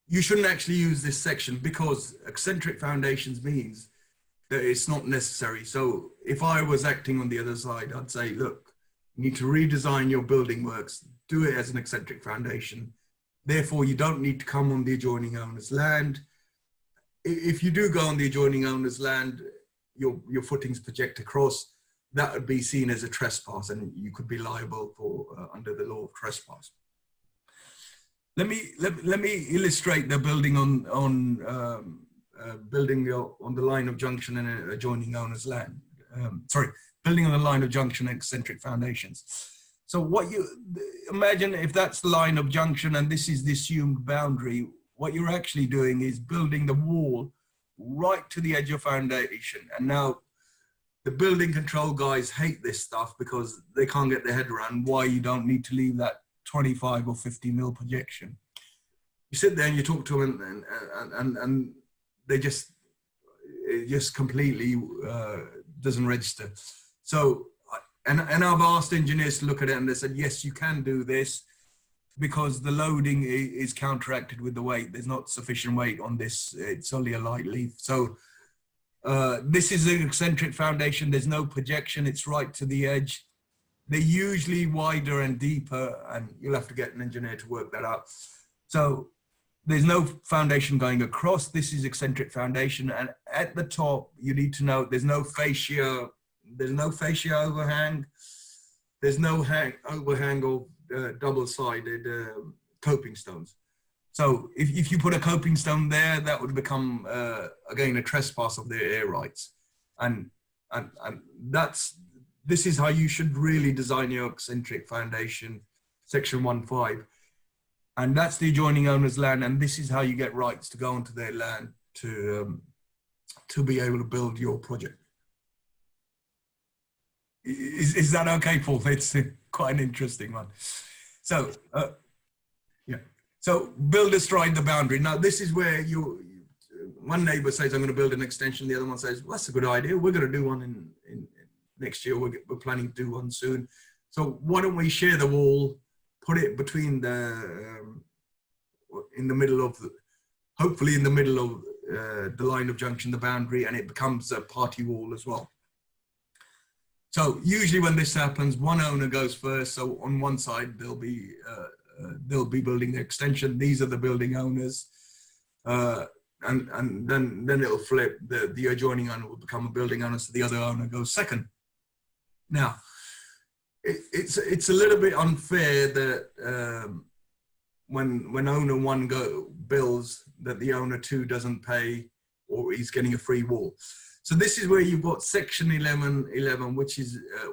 you shouldn't actually use this section because eccentric foundations means that it's not necessary. So if I was acting on the other side, I'd say, look, you need to redesign your building works, do it as an eccentric foundation. Therefore, you don't need to come on the adjoining owner's land. If you do go on the adjoining owner's land, your footings project across, that would be seen as a trespass, and you could be liable for under the law of trespass. Let me illustrate the building on the line of junction and adjoining owner's land. Building on the line of junction and eccentric foundations. So what you imagine, if that's the line of junction and this is the assumed boundary, what you're actually doing is building the wall right to the edge of foundation. And now the building control guys hate this stuff because they can't get their head around why you don't need to leave that 25 or 50 mil projection. You sit there and you talk to them and they just, it just completely doesn't register. So, and I've asked engineers to look at it and they said, yes, you can do this because the loading is counteracted with the weight. There's not sufficient weight on this. It's only a light leaf. So this is an eccentric foundation. There's no projection. It's right to the edge. They're usually wider and deeper, and you'll have to get an engineer to work that out. So there's no foundation going across. This is eccentric foundation. And at the top, you need to know there's no fascia. There's no fascia overhang. There's no overhang of double-sided coping stones. So if you put a coping stone there, that would become, again, a trespass of their air rights. And this is how you should really design your eccentric foundation, section 1.5. And that's the adjoining owner's land. And this is how you get rights to go onto their land to be able to build your project. Is that okay, Paul? It's quite an interesting one. So, yeah. So build astride the boundary. Now, this is where one neighbor says, I'm going to build an extension. The other one says, well, that's a good idea. We're going to do one in next year. We're planning to do one soon. So why don't we share the wall, put it between in the middle of hopefully in the middle of the line of junction, the boundary, and it becomes a party wall as well. So usually when this happens, one owner goes first. So on one side, they'll be building the extension. These are the building owners. And then it'll flip. The adjoining owner will become a building owner. So the other owner goes second. Now, it's a little bit unfair that when owner one builds, that the owner two doesn't pay, or he's getting a free wall. So this is where you've got section 11.11,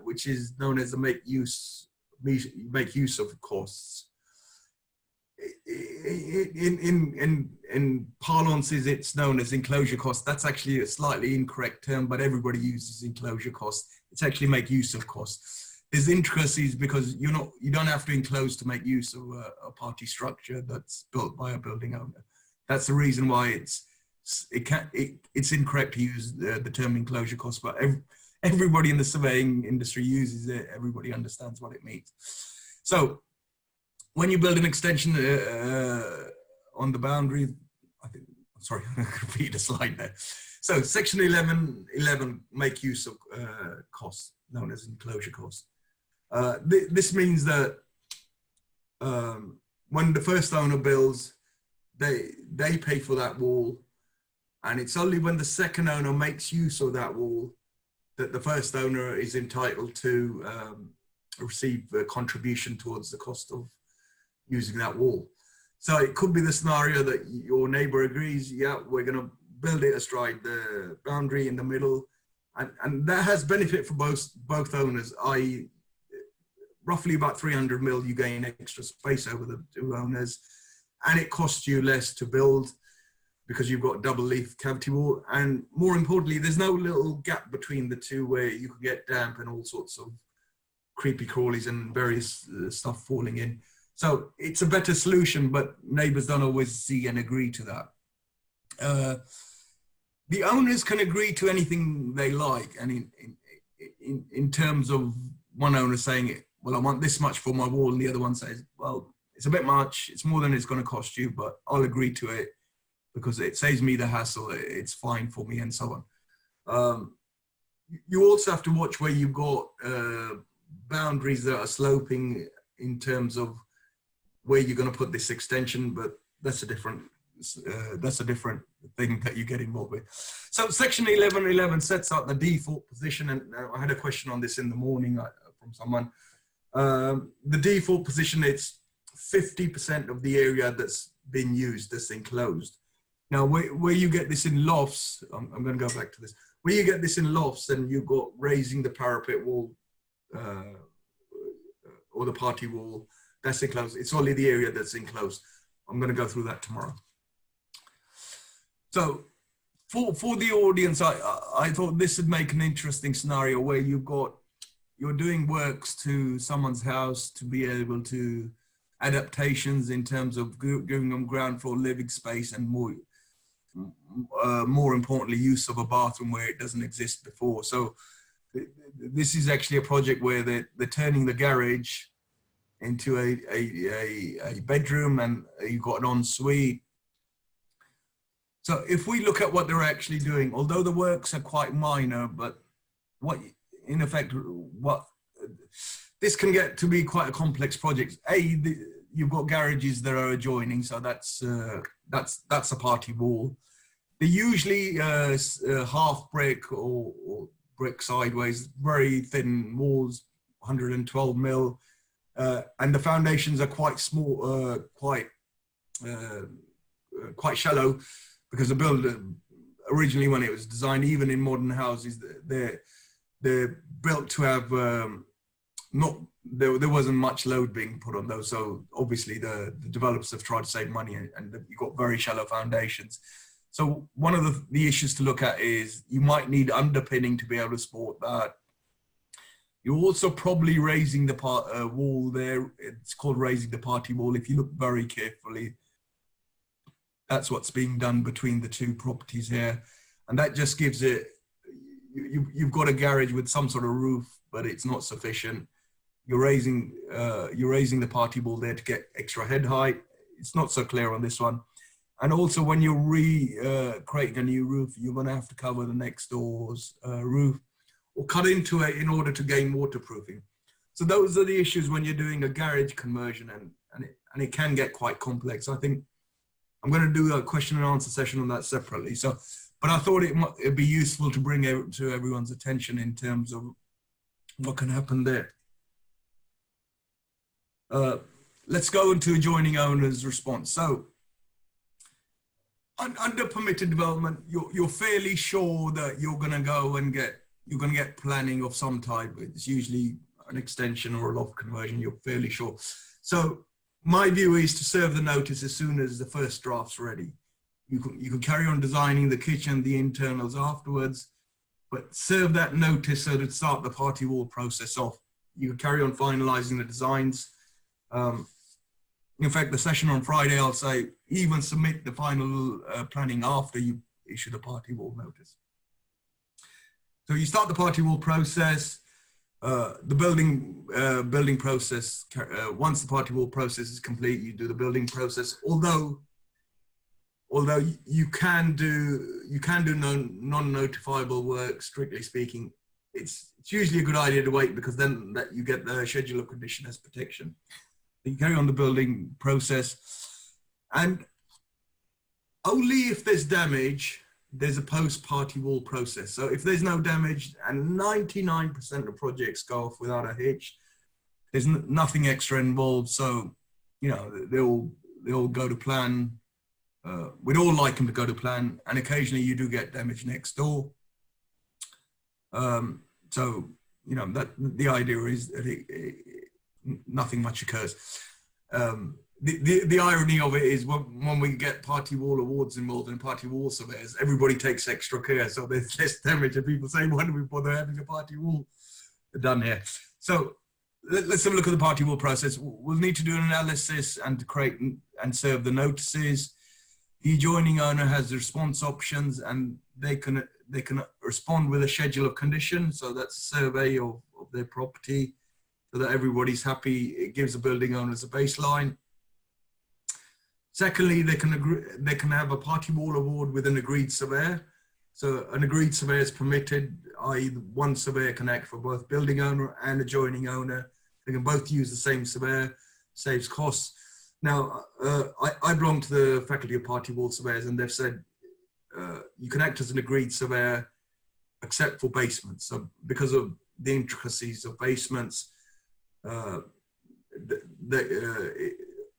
which is known as the make use of costs. In parlances, it's known as enclosure cost. That's actually a slightly incorrect term, but everybody uses enclosure cost. It's actually make use of cost. There's intricacies because you don't have to enclose to make use of a party structure that's built by a building owner. That's the reason why it's incorrect to use the term enclosure cost, but everybody in the surveying industry uses it. Everybody understands what it means. So when you build an extension on the boundary, sorry, I'm going to repeat a slide there. So section 11.11, make use of costs, known as enclosure costs. This means that when the first owner builds, they pay for that wall. And it's only when the second owner makes use of that wall that the first owner is entitled to receive a contribution towards the cost of using that wall. So it could be the scenario that your neighbor agrees, yeah, we're going to build it astride the boundary in the middle. And that has benefit for both owners, i.e. roughly about 300 mil, you gain extra space over the two owners. And it costs you less to build, because you've got double leaf cavity wall. And more importantly, there's no little gap between the two where you could get damp and all sorts of creepy crawlies and various stuff falling in. So it's a better solution, but neighbors don't always see and agree to that. The owners can agree to anything they like. And in terms of one owner saying, well, I want this much for my wall, and the other one says, well, it's a bit much, it's more than it's going to cost you, but I'll agree to it because it saves me the hassle, it's fine for me, and so on. You also have to watch where you've got boundaries that are sloping in terms of where you're going to put this extension, but that's a different thing that you get involved with. So section 11.11 sets out the default position, and I had a question on this in the morning from someone. The default position, it's 50% of the area that's been used, that's enclosed. Now, where you get this in lofts, I'm going to go back to this. Where you get this in lofts, and you've got raising the parapet wall or the party wall, that's enclosed. It's only the area that's enclosed. I'm going to go through that tomorrow. So for the audience, I thought this would make an interesting scenario where you're doing works to someone's house to be able to adaptations in terms of giving them ground floor living space and more importantly, use of a bathroom where it doesn't exist before. So this is actually a project where they're turning the garage into a bedroom, and you've got an ensuite. So if we look at what they're actually doing, although the works are quite minor, but what in effect, what this can get to be quite a complex project. You've got garages that are adjoining, so that's a party wall. They're usually half brick or brick sideways, very thin walls, 112 mil, and the foundations are quite small, quite shallow, because the builder originally, when it was designed, even in modern houses, they're built to have there wasn't much load being put on those. So obviously the developers have tried to save money, and you've got very shallow foundations. So one of the issues to look at is you might need underpinning to be able to support that. You're also probably raising the wall there. It's called raising the party wall. If you look very carefully, that's what's being done between the two properties here. And that just gives it, you've got a garage with some sort of roof, but it's not sufficient. You're raising the party wall there to get extra head height. It's not so clear on this one. And also when you're creating a new roof, you're gonna have to cover the next door's roof or cut into it in order to gain waterproofing. So those are the issues when you're doing a garage conversion, and it can get quite complex. I think I'm gonna do a question and answer session on that separately. So, but I thought it'd be useful to bring it to everyone's attention in terms of what can happen there. Let's go into adjoining owners' response. So, under permitted development, you're fairly sure that you're going to go and get planning of some type. It's usually an extension or a loft conversion. You're fairly sure. So, my view is to serve the notice as soon as the first draft's ready. You can carry on designing the kitchen, the internals afterwards, but serve that notice so to start the party wall process off. You can carry on finalizing the designs. In fact, the session on Friday, I'll say, even submit the final planning after you issue the party wall notice. So you start the party wall process, the building process. Once the party wall process is complete, you do the building process. Although you can do non-notifiable work, strictly speaking, it's usually a good idea to wait, because then that you get the schedule of condition as protection. You carry on the building process, and only if there's damage, there's a post-party wall process. So if there's no damage, and 99% of projects go off without a hitch, there's nothing extra involved. So, you know, they all go to plan. We'd all like them to go to plan, and occasionally you do get damage next door. So, you know, that the idea is that nothing much occurs. The irony of it is when we get party wall awards involved in party wall surveyors, everybody takes extra care, so there's less damage, and people say, why do we bother having a party wall done here? So let's have a look at the party wall process. We'll need to do an analysis and to create and serve the notices. The adjoining owner has the response options, and they can respond with a schedule of condition. So that's a survey of their property, so that everybody's happy. It gives the building owners a baseline. Secondly, they can have a party wall award with an agreed surveyor. So an agreed surveyor is permitted, i.e. one surveyor can act for both building owner and adjoining owner. They can both use the same surveyor, saves costs. Now, I belong to the Faculty of Party Wall Surveyors, and they've said you can act as an agreed surveyor except for basements. So because of the intricacies of basements,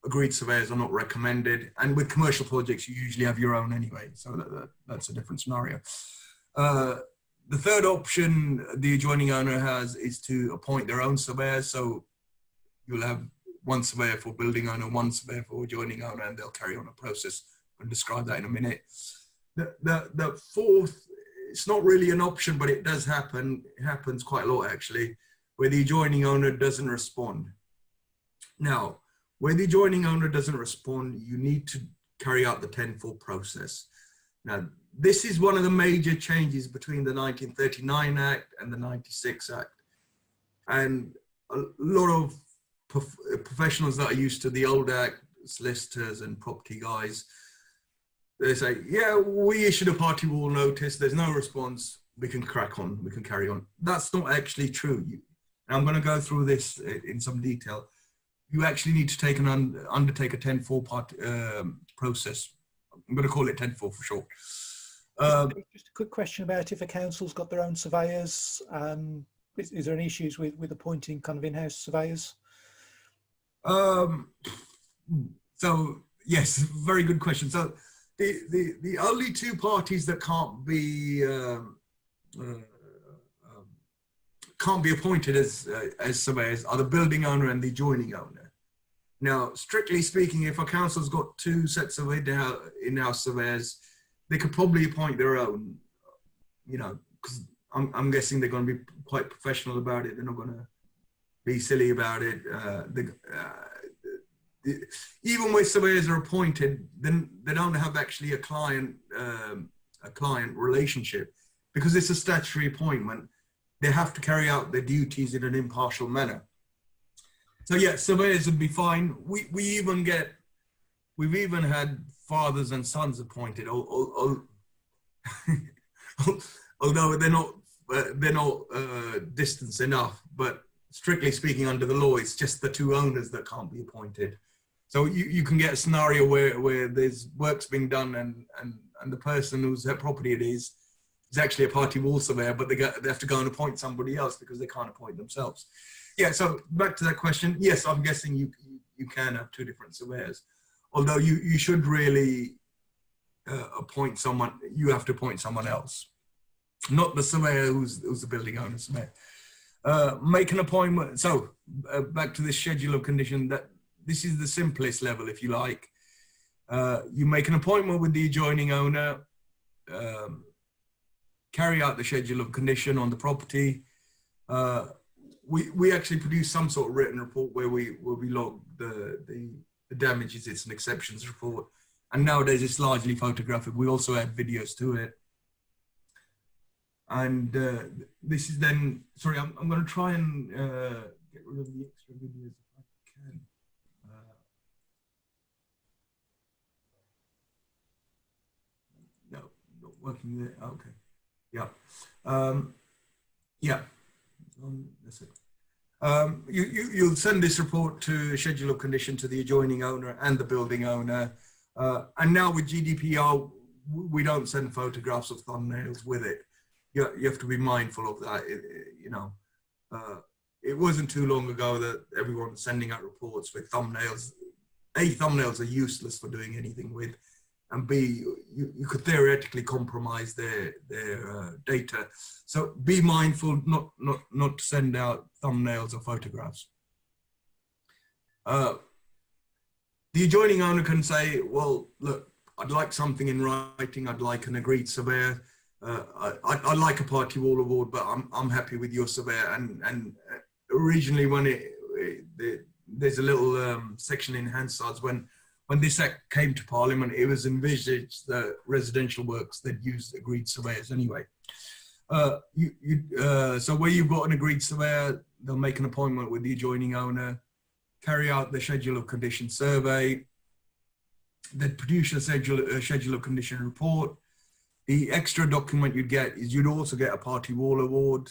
agreed surveyors are not recommended. And with commercial projects, you usually have your own anyway. So that's a different scenario. The third option the adjoining owner has is to appoint their own surveyor. So you'll have one surveyor for building owner, one surveyor for adjoining owner, and they'll carry on a process. I'll describe that in a minute. The fourth, it's not really an option, but it does happen. It happens quite a lot actually, where the adjoining owner doesn't respond. Now, Where the adjoining owner doesn't respond, you need to carry out the 10-4 process. Now, this is one of the major changes between the 1939 Act and the 96 Act. And a lot of professionals that are used to the old Act, solicitors and property guys, they say, yeah, we issued a party wall notice, there's no response, we can crack on, we can carry on. That's not actually true. And I'm going to go through this in some detail. You actually need to undertake a 10-4 process. I'm going to call it 10-4 for short. Just a quick question about if a council's got their own surveyors. Is there any issues with appointing kind of in-house surveyors? So yes, very good question. So the only two parties that can't be appointed as surveyors are the building owner and the adjoining owner. Now, strictly speaking, if a council's got two sets of in-house surveyors, they could probably appoint their own, you know, because I'm guessing they're going to be quite professional about it. They're not going to be silly about it. Even when surveyors are appointed, then they don't have actually a client relationship, because it's a statutory appointment. They have to carry out their duties in an impartial manner. So yeah, surveyors would be fine. We've even had fathers and sons appointed, although they're not distance enough. But strictly speaking, under the law, it's just the two owners that can't be appointed. So you can get a scenario where there's work's being done and the person whose property it is actually a party wall surveyor, but they have to go and appoint somebody else because they can't appoint themselves. Yeah, so back to that question. Yes, I'm guessing you can have two different surveyors, although you should really appoint someone. You have to appoint someone else, not the surveyor who's the building owner surveyor. Make an appointment. So back to the schedule of condition. That this is the simplest level, if you like. You make an appointment with the adjoining owner. Carry out the schedule of condition on the property. We actually produce some sort of written report where we log the damages, it's an exceptions report. And nowadays it's largely photographic. We also add videos to it. And this is then, sorry, I'm going to try and get rid of the extra videos if I can. No, not working there. Okay. Yeah. Yeah. That's it. You'll send this report to schedule of condition to the adjoining owner and the building owner. And now with GDPR, we don't send photographs of thumbnails with it. You have to be mindful of that. It wasn't too long ago that everyone was sending out reports with thumbnails. A, thumbnails are useless for doing anything with, and B, you could theoretically compromise their data. So be mindful not to send out thumbnails or photographs. The adjoining owner can say, well, look, I'd like something in writing. I'd like an agreed surveyor. I'd like a party wall award, but I'm happy with your surveyor. And originally, when there's a little section in Hansard's when this act came to Parliament, it was envisaged that residential works that use agreed surveyors anyway. So where you've got an agreed surveyor, they'll make an appointment with the adjoining owner, carry out the schedule of condition survey, then produce a schedule of condition report. The extra document you'd get is you'd also get a party wall award,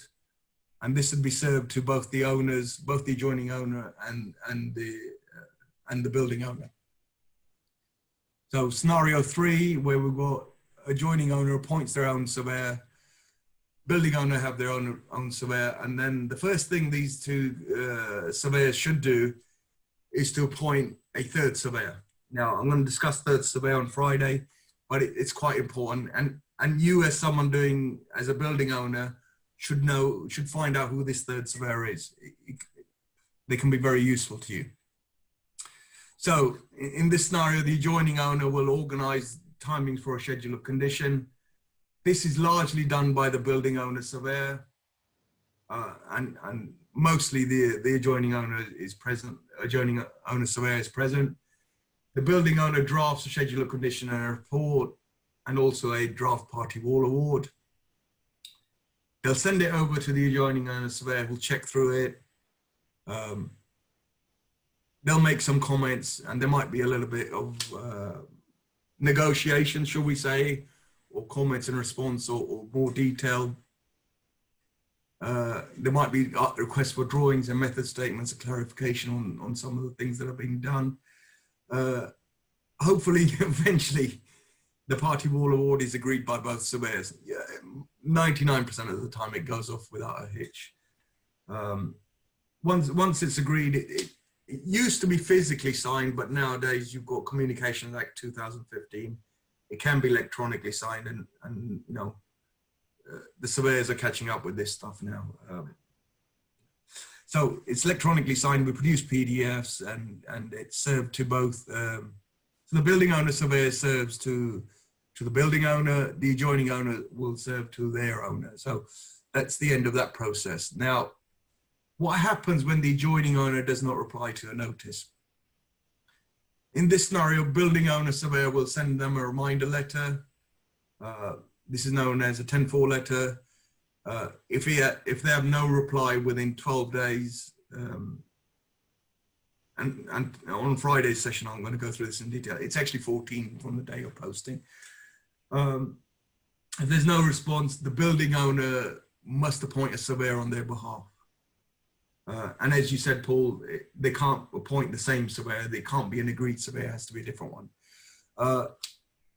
and this would be served to both the owners, both the adjoining owner and the building owner. So scenario 3, where we've got adjoining owner appoints their own surveyor, building owner have their own surveyor, and then the first thing these two surveyors should do is to appoint a third surveyor. Now, I'm going to discuss third surveyor on Friday, but it's quite important. And you, as someone as a building owner, should find out who this third surveyor is. They can be very useful to you. So in this scenario, the adjoining owner will organize timings for a schedule of condition. This is largely done by the building owner surveyor. And mostly the adjoining owner is present, adjoining owner surveyor is present. The building owner drafts a schedule of condition and a report, and also a draft party wall award. They'll send it over to the adjoining owner surveyor who'll check through it. They'll make some comments, and there might be a little bit of negotiation, shall we say, or comments and response, or more detail. There might be requests for drawings and method statements, a clarification on some of the things that are being done. Hopefully, eventually, the party wall award is agreed by both surveyors. 99% of the time, it goes off without a hitch. Once it's agreed, it used to be physically signed, but nowadays you've got Communications Act 2015. It can be electronically signed, and you know, the surveyors are catching up with this stuff now. So it's electronically signed. We produce PDFs, and it's served to both. So the building owner surveyor serves to the building owner. The adjoining owner will serve to their owner. So that's the end of that process. Now, what happens when the adjoining owner does not reply to a notice? In this scenario, building owner surveyor will send them a reminder letter. This is known as a 10-4 letter. If they have no reply within 12 days, and on Friday's session, I'm going to go through this in detail. It's actually 14 from the day of posting. If there's no response, the building owner must appoint a surveyor on their behalf. And as you said, Paul, they can't appoint the same surveyor. They can't be an agreed surveyor. It has to be a different one.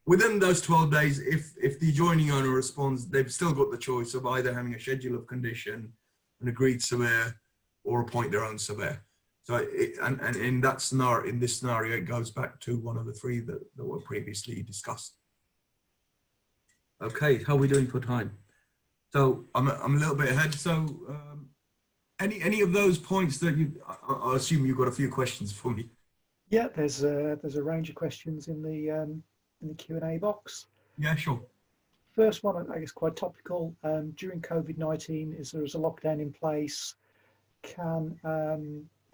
Within those 12 days, if the adjoining owner responds, they've still got the choice of either having a schedule of condition, an agreed surveyor, or appoint their own surveyor. So, and in that scenario, in this scenario, it goes back to one of the three that were previously discussed. Okay, how are we doing for time? So I'm a little bit ahead. So any of those points that I assume you've got a few questions for me. Yeah, there's a range of questions in the Q&A box. Yeah, sure. First one, I guess, quite topical. During COVID-19, is there a lockdown in place?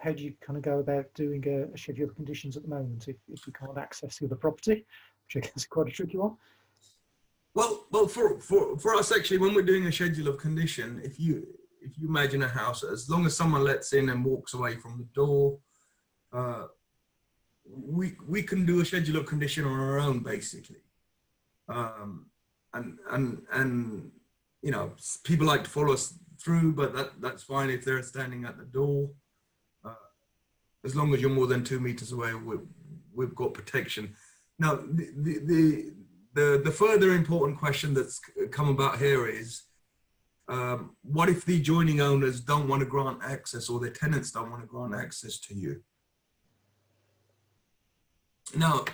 How do you kind of go about doing a schedule of conditions at the moment if you can't access the other property, which I guess is quite a tricky one? Well, for us actually, when we're doing a schedule of condition, if you imagine a house, as long as someone lets in and walks away from the door, we can do a schedule of condition on our own, basically. And you know, people like to follow us through, but that's fine if they're standing at the door. As long as you're more than 2 meters away, we've got protection. Now, the further important question that's come about here is, what if the adjoining owners don't want to grant access, or their tenants don't want to grant access to you? Now,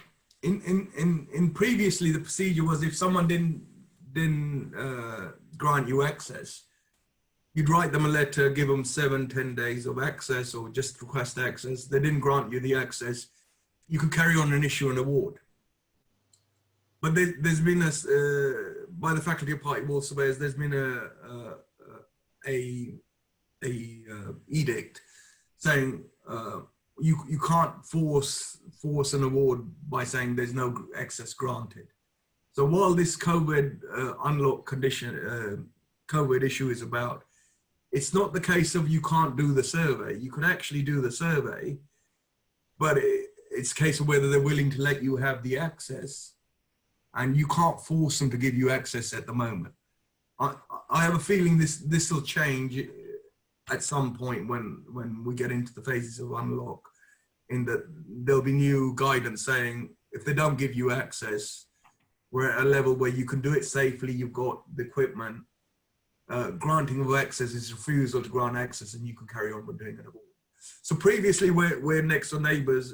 in previously, the procedure was if someone didn't grant you access, you'd write them a letter, give them 7-10 days of access, or just request access. They didn't grant you the access, you could carry on and issue an award. But there's been by the Faculty of Party Wall Surveyors, there's been a edict saying you can't force an award by saying there's no access granted. So while this COVID unlock condition, COVID issue is about, it's not the case of you can't do the survey. You can actually do the survey, but it's a case of whether they're willing to let you have the access, and you can't force them to give you access at the moment. I have a feeling this will change at some point when we get into the phases of unlock, in that there'll be new guidance saying if they don't give you access, we're at a level where you can do it safely, you've got the equipment. Granting of access is refusal to grant access, and you can carry on with doing it all. So previously we're next door neighbours,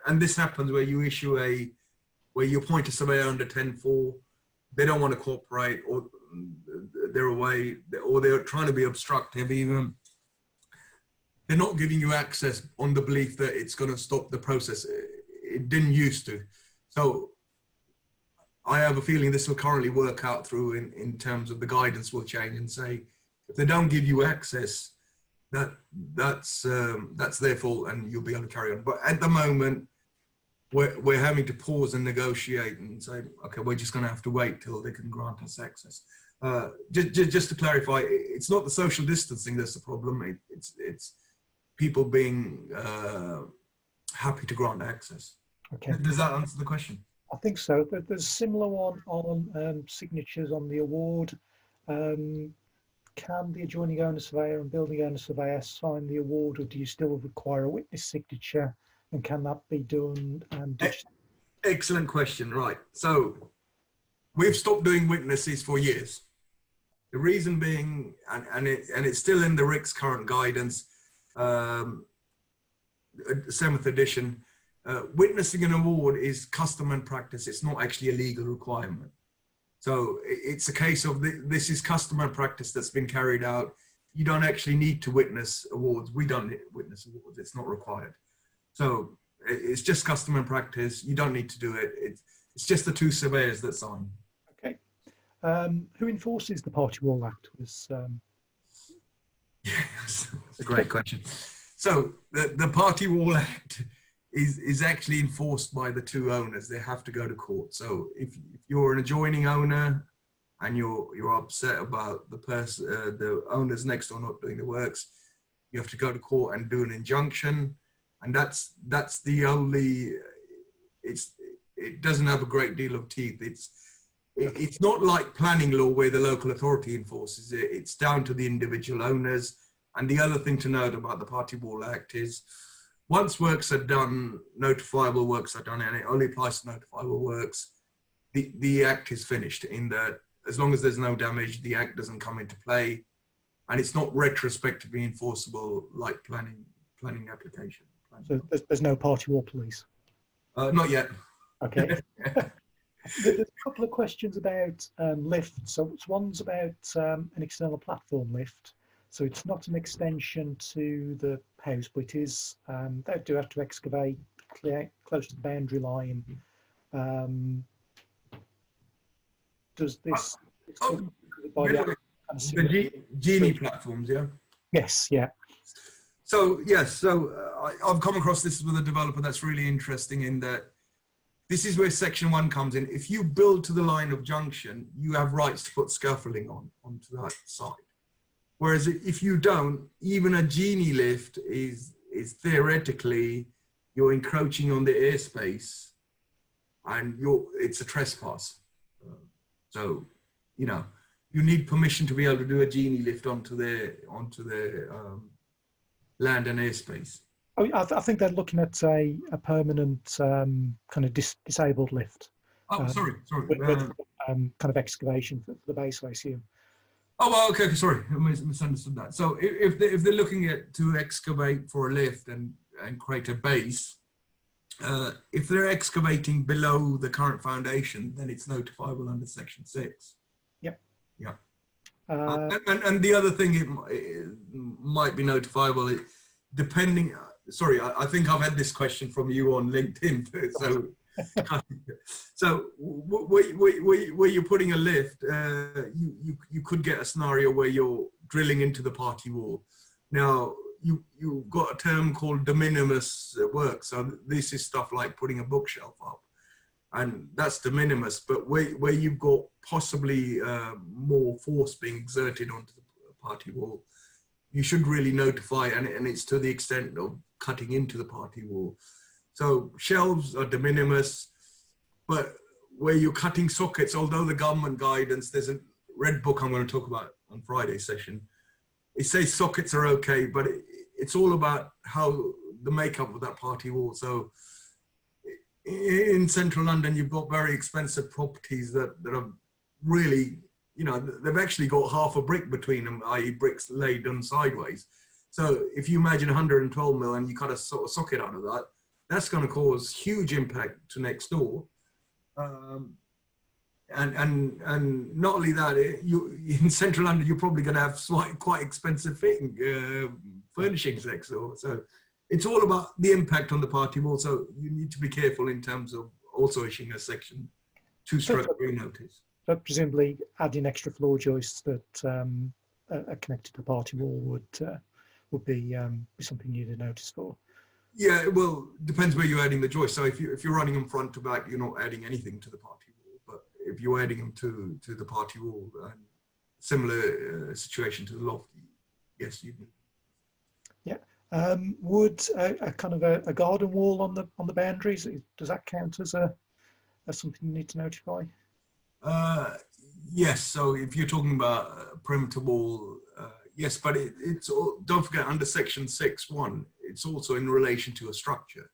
and this happens where you where you appoint a surveyor under 10-4, they don't want to cooperate, or they're away, or they're trying to be obstructive even. They're not giving you access on the belief that it's going to stop the process. It didn't used to. So I have a feeling this will currently work out through in terms of the guidance will change and say, if they don't give you access, that's their fault, and you'll be able to carry on. But at the moment, we're having to pause and negotiate and say, okay, we're just going to have to wait till they can grant us access. Just to clarify, it's not the social distancing that's the problem. It's people being happy to grant access. Okay. Does that answer the question? I think so. There's a similar one on signatures on the award. Can the adjoining owner surveyor and building owner surveyor sign the award, or do you still require a witness signature? And can that be done? Excellent question. Right. So we've stopped doing witnesses for years. The reason being, and it's still in the RICS current guidance, 7th edition, witnessing an award is custom and practice. It's not actually a legal requirement. So it's a case of this is custom and practice that's been carried out. You don't actually need to witness awards. We don't witness awards. It's not required. So it's just custom and practice. You don't need to do it. It's just the two surveyors that sign. Okay. Who enforces the Party Wall Act? Yes, that's a great question. So the Party Wall Act is actually enforced by the two owners. They have to go to court. So if you're an adjoining owner and you're upset about the owners next door not doing the works, you have to go to court and do an injunction. And that's the only, it doesn't have a great deal of teeth. It's not like planning law where the local authority enforces it. It's down to the individual owners. And the other thing to note about the Party Wall Act is once works are done, notifiable works are done, and it only applies to notifiable works, the act is finished in that as long as there's no damage, the act doesn't come into play, and it's not retrospectively enforceable like planning application. So there's no Party Wall police? Not yet. Okay. There's a couple of questions about lifts. So one's about an external platform lift. So it's not an extension to the house, but it is, they do have to excavate close to the boundary line. Does this... the Genie platforms, yeah? Yes, yeah. So, yes, I've come across this with a developer that's really interesting in that this is where section 1 comes in. If you build to the line of junction, you have rights to put scaffolding onto that side. Whereas if you don't, even a Genie lift is theoretically, you're encroaching on the airspace and it's a trespass. So, you know, you need permission to be able to do a Genie lift onto their land and airspace. I think they're looking at a permanent kind of disabled lift. Oh, sorry. With kind of excavation for the base, I assume. Oh, well, okay, sorry, I misunderstood that. So if they're looking at to excavate for a lift and create a base, if they're excavating below the current foundation, then it's notifiable under section 6. Yep. Yeah. And the other thing it might be notifiable, depending, sorry, I think I've had this question from you on LinkedIn too, so so where you're putting a lift, you could get a scenario where you're drilling into the party wall. Now you've got a term called de minimis work. So this is stuff like putting a bookshelf up, and that's de minimis. But where you've got possibly more force being exerted onto the party wall, you should really notify, and it's to the extent of cutting into the party wall. So shelves are de minimis, but where you're cutting sockets, although the government guidance, there's a red book I'm going to talk about on Friday session, it says sockets are okay, but it's all about how the makeup of that party wall. So in central London, you've got very expensive properties that are really, you know, they've actually got half a brick between them, i.e. bricks laid on sideways. So if you imagine 112 mil and you cut a sort of socket out of that, that's going to cause huge impact to next door. And not only that, in central London, you're probably going to have quite expensive furnishings next door. So it's all about the impact on the party wall. So you need to be careful in terms of also issuing a section 2/3 notice. So presumably adding extra floor joists that are connected to the party wall would be something you'd notice for. Yeah, well, depends where you're adding the joist. So if you're running them front to back, you're not adding anything to the party wall. But if you're adding them to the party wall, and similar situation to the loft, yes, you need. Would a kind of a garden wall on the boundaries, does that count as something you need to notify? Yes. So if you're talking about a perimeter wall, yes, but it's don't forget under section 6.1, it's also in relation to a structure.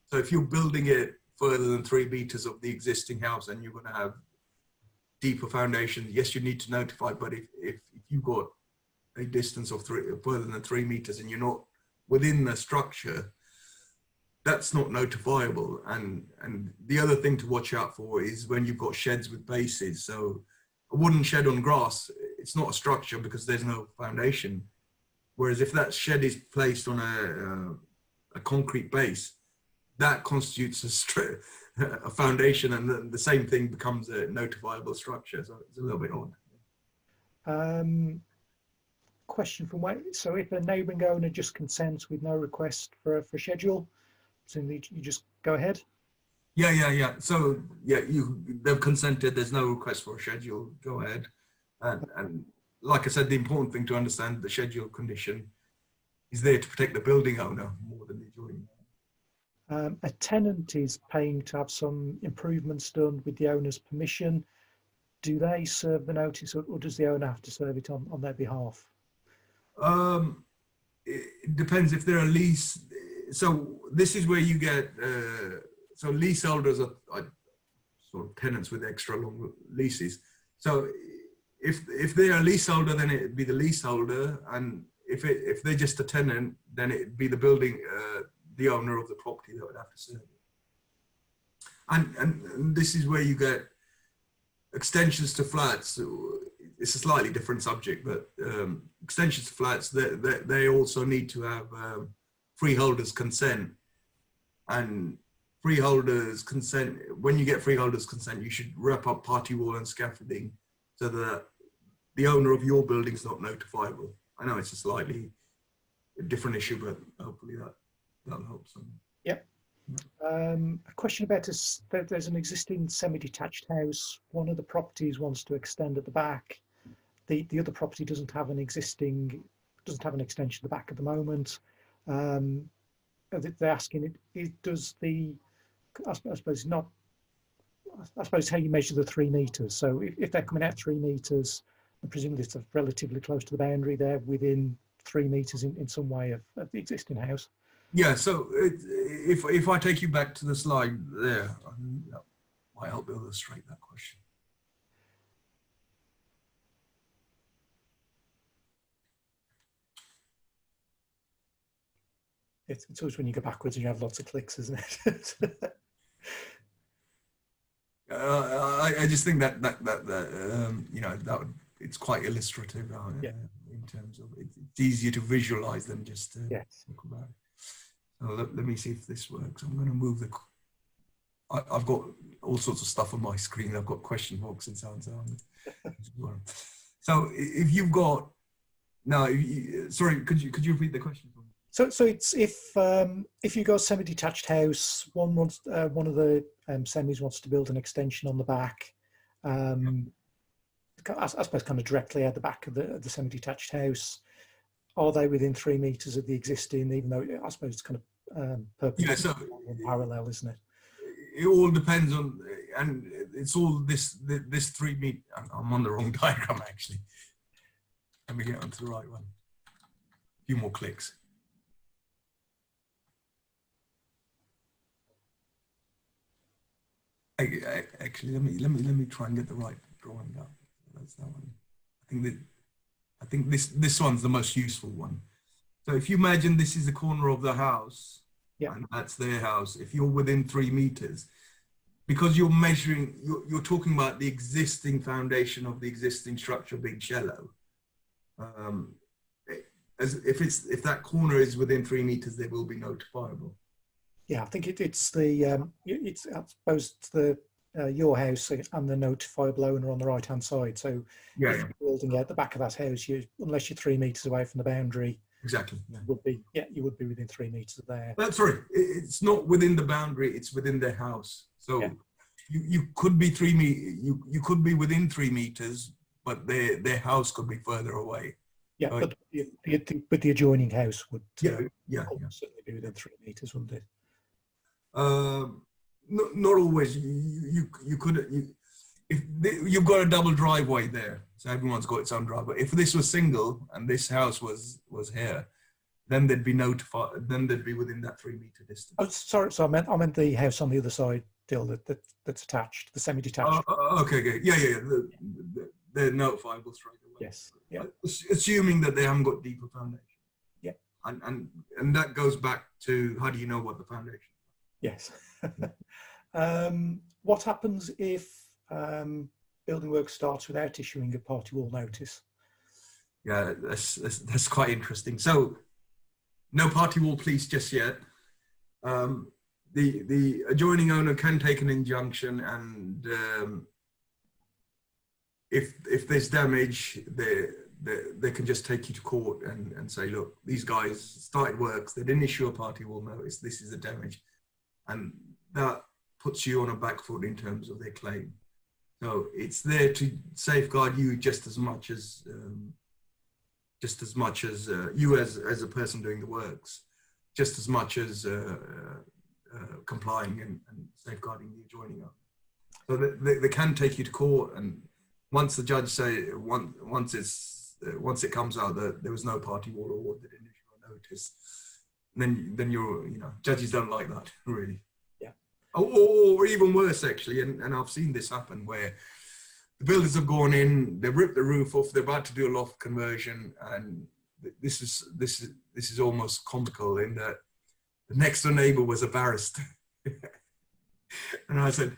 So if you're building it further than 3 meters of the existing house and you're going to have deeper foundations, yes, you need to notify. But if you've got a distance of further than 3 meters and you're not within the structure, that's not notifiable. And the other thing to watch out for is when you've got sheds with bases. So a wooden shed on grass, it's not a structure because there's no foundation. Whereas if that shed is placed on a concrete base, that constitutes a foundation, and the same thing becomes a notifiable structure. So it's a little bit odd. Question from Wayne. So if a neighbouring owner just consents with no request for a schedule, so you just go ahead? Yeah. So yeah, they've consented. There's no request for a schedule. Go ahead. And like I said, the important thing to understand, the schedule condition is there to protect the building owner more than the adjoining. A tenant is paying to have some improvements done with the owner's permission. Do they serve the notice, or does the owner have to serve it on their behalf? It depends if they're a lease. So this is where you get, so leaseholders are sort of tenants with extra long leases. So if they're a leaseholder, then it'd be the leaseholder. And if they're just a tenant, then it'd be the building, the owner of the property that would have to serve it. And this is where you get extensions to flats. It's a slightly different subject, but extensions to flats, they also need to have freeholders' consent. And freeholders' consent, when you get freeholders' consent, you should wrap up party wall and scaffolding so that the owner of your building is not notifiable. I know it's a slightly different issue, but hopefully that'll help some. Yep. A question about there's an existing semi-detached house. One of the properties wants to extend at the back. The other property doesn't have an extension at the back at the moment. They're asking does the, I suppose not, I suppose how you measure the 3 meters. So if they're coming out 3 meters, and presumably it's relatively close to the boundary, they're within 3 meters in some way of the existing house. Yeah, so if I take you back to the slide there, that might help illustrate that question. It's always when you go backwards and you have lots of clicks, isn't it? I just think that you know, it's quite illustrative in terms of it's easier to visualize than just to talk about it. So let me see if this works. I'm going to move I've got all sorts of stuff on my screen. I've got question marks and so on. So if you've got now, sorry, could you repeat the question? So it's if you got a semi-detached house, one of the semis wants to build an extension on the back. I suppose kind of directly at the back of the semi-detached house. Are they within 3 meters of the existing? Even though I suppose it's kind of perpendicular and parallel, isn't it? It all depends on, and it's all this 3 meter. I'm on the wrong diagram actually. Let me get onto the right one. A few more clicks. Actually, let me try and get the right drawing up. That's that one. I think this one's the most useful one. So if you imagine this is the corner of the house, and that's their house. If you're within 3 meters, because you're measuring, you're talking about the existing foundation of the existing structure being shallow. If that corner is within 3 meters, they will be notifiable. Yeah, I think it's I suppose it's the your house and the notifiable owner on the right hand side. So if you're building out the back of that house, unless you're 3 meters away from the boundary, exactly. Yeah. You would be within 3 meters there. Sorry, it's not within the boundary, it's within their house. So Yeah. you could be you could be within 3 meters, but their house could be further away. Yeah, So but the adjoining house would yeah. certainly be within 3 meters, wouldn't it? Not always. You could you've got a double driveway there, so everyone's got its own driveway. If this was single and this house was here, then they'd be notified. Then they'd be within that 3 meter distance. Oh, sorry. So I meant the house on the other side, Dill, that's attached, the semi-detached. Okay. Yeah. They're notifiable straight away. Yes. Yeah. Assuming that they haven't got deeper foundation. Yeah. And that goes back to, how do you know what the foundation is? Yes. What happens if building work starts without issuing a party wall notice? Yeah, that's quite interesting. So, no party wall police just yet. The adjoining owner can take an injunction, and if there's damage, they can just take you to court and say, look, these guys started works, they didn't issue a party wall notice, this is the damage. And that puts you on a back foot in terms of their claim. So it's there to safeguard you just as much as you as a person doing the works, just as much as complying and safeguarding the adjoining owner. So they can take you to court, and once the judge once it comes out that there was no party wall award, they didn't issue a notice, then you're, judges don't like that, really. Yeah. Or even worse, actually, and I've seen this happen where the builders have gone in, they've ripped the roof off, they're about to do a loft conversion, and this is almost comical in that the next door neighbor was a barrister. And I said,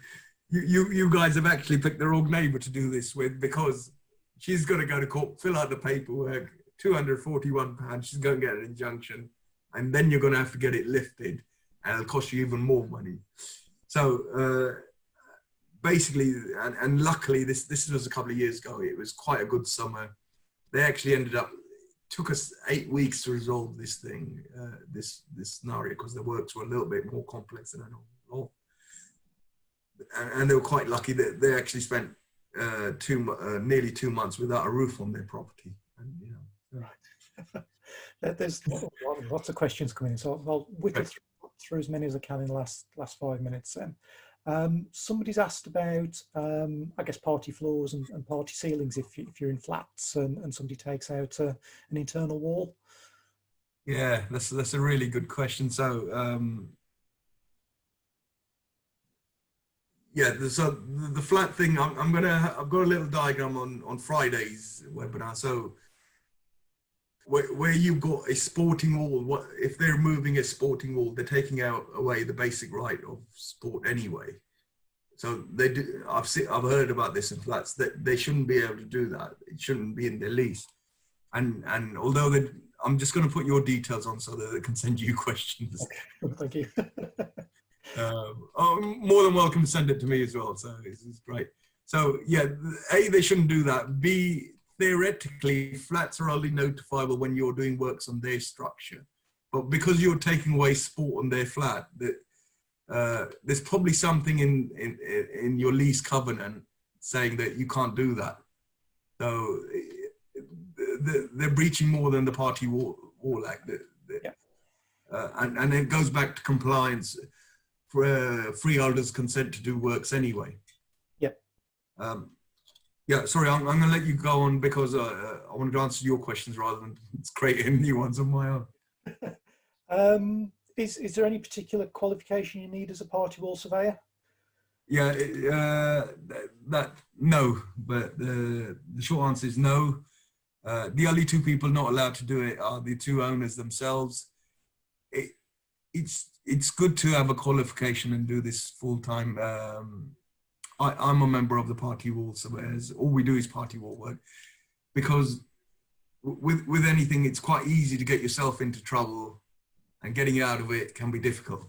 you guys have actually picked the wrong neighbor to do this with, because she's got to go to court, fill out the paperwork, £241, she's going to get an injunction, and then you're going to have to get it lifted, and it'll cost you even more money. So basically, and luckily this was a couple of years ago, it was quite a good summer. They actually took us 8 weeks to resolve this thing, this scenario, because the works were a little bit more complex than I know. And they were quite lucky that they actually spent nearly 2 months without a roof on their property. And, Right. There's lots of questions coming in, so I'll whittle through as many as I can in the last 5 minutes. Somebody's asked about, I guess, party floors and party ceilings if you're in flats and somebody takes out an internal wall. Yeah, that's a really good question. So yeah, so the flat thing, I've got a little diagram on Friday's webinar. So where you've got a sporting wall, if they're moving a sporting wall, they're taking away the basic right of sport anyway. So they do. I've heard about this in flats that they shouldn't be able to do that. It shouldn't be in their lease. And although I'm just going to put your details on so that they can send you questions. Okay. Thank you. More than welcome to send it to me as well. So this is great. So yeah, A, they shouldn't do that. B, theoretically, flats are only notifiable when you're doing works on their structure. But because you're taking away sport on their flat, there's probably something in your lease covenant saying that you can't do that. So they're breaching more than the Party Wall Act. And it goes back to compliance. Freeholders consent to do works anyway. Yep. Yeah, sorry, I'm going to let you go on because I wanted to answer your questions rather than creating new ones on my own. Is there any particular qualification you need as a party wall surveyor? Yeah, no, but the short answer is no. The only two people not allowed to do it are the two owners themselves. It's good to have a qualification and do this full time. I'm a member of the Party Wall Surveyors. All we do is party wall work, because with anything, it's quite easy to get yourself into trouble, and getting out of it can be difficult,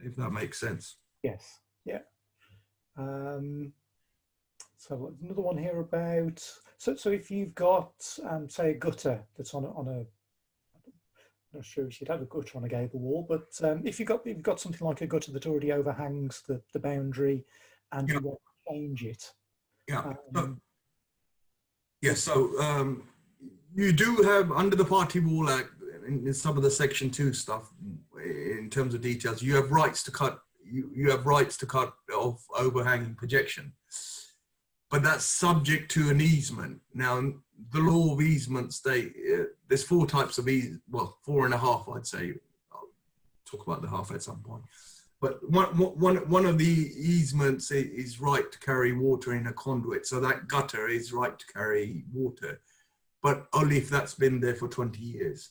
if that makes sense. Yes. Yeah. So another one here about, so if you've got say a gutter that's on a not sure if you'd have a gutter on a gable wall, but if you've got something like a gutter that already overhangs the boundary and Yeah. you want to change it. Yeah. So you do have, under the Party Wall Act, in some of the Section 2 stuff, in terms of details, you have rights to cut. You have rights to cut off overhanging projection, but that's subject to an easement. Now, the law of easement state there's 4 types of well, 4.5, I'd say. I'll talk about the half at some point. But one of the easements is right to carry water in a conduit. So that gutter is right to carry water, but only if that's been there for 20 years.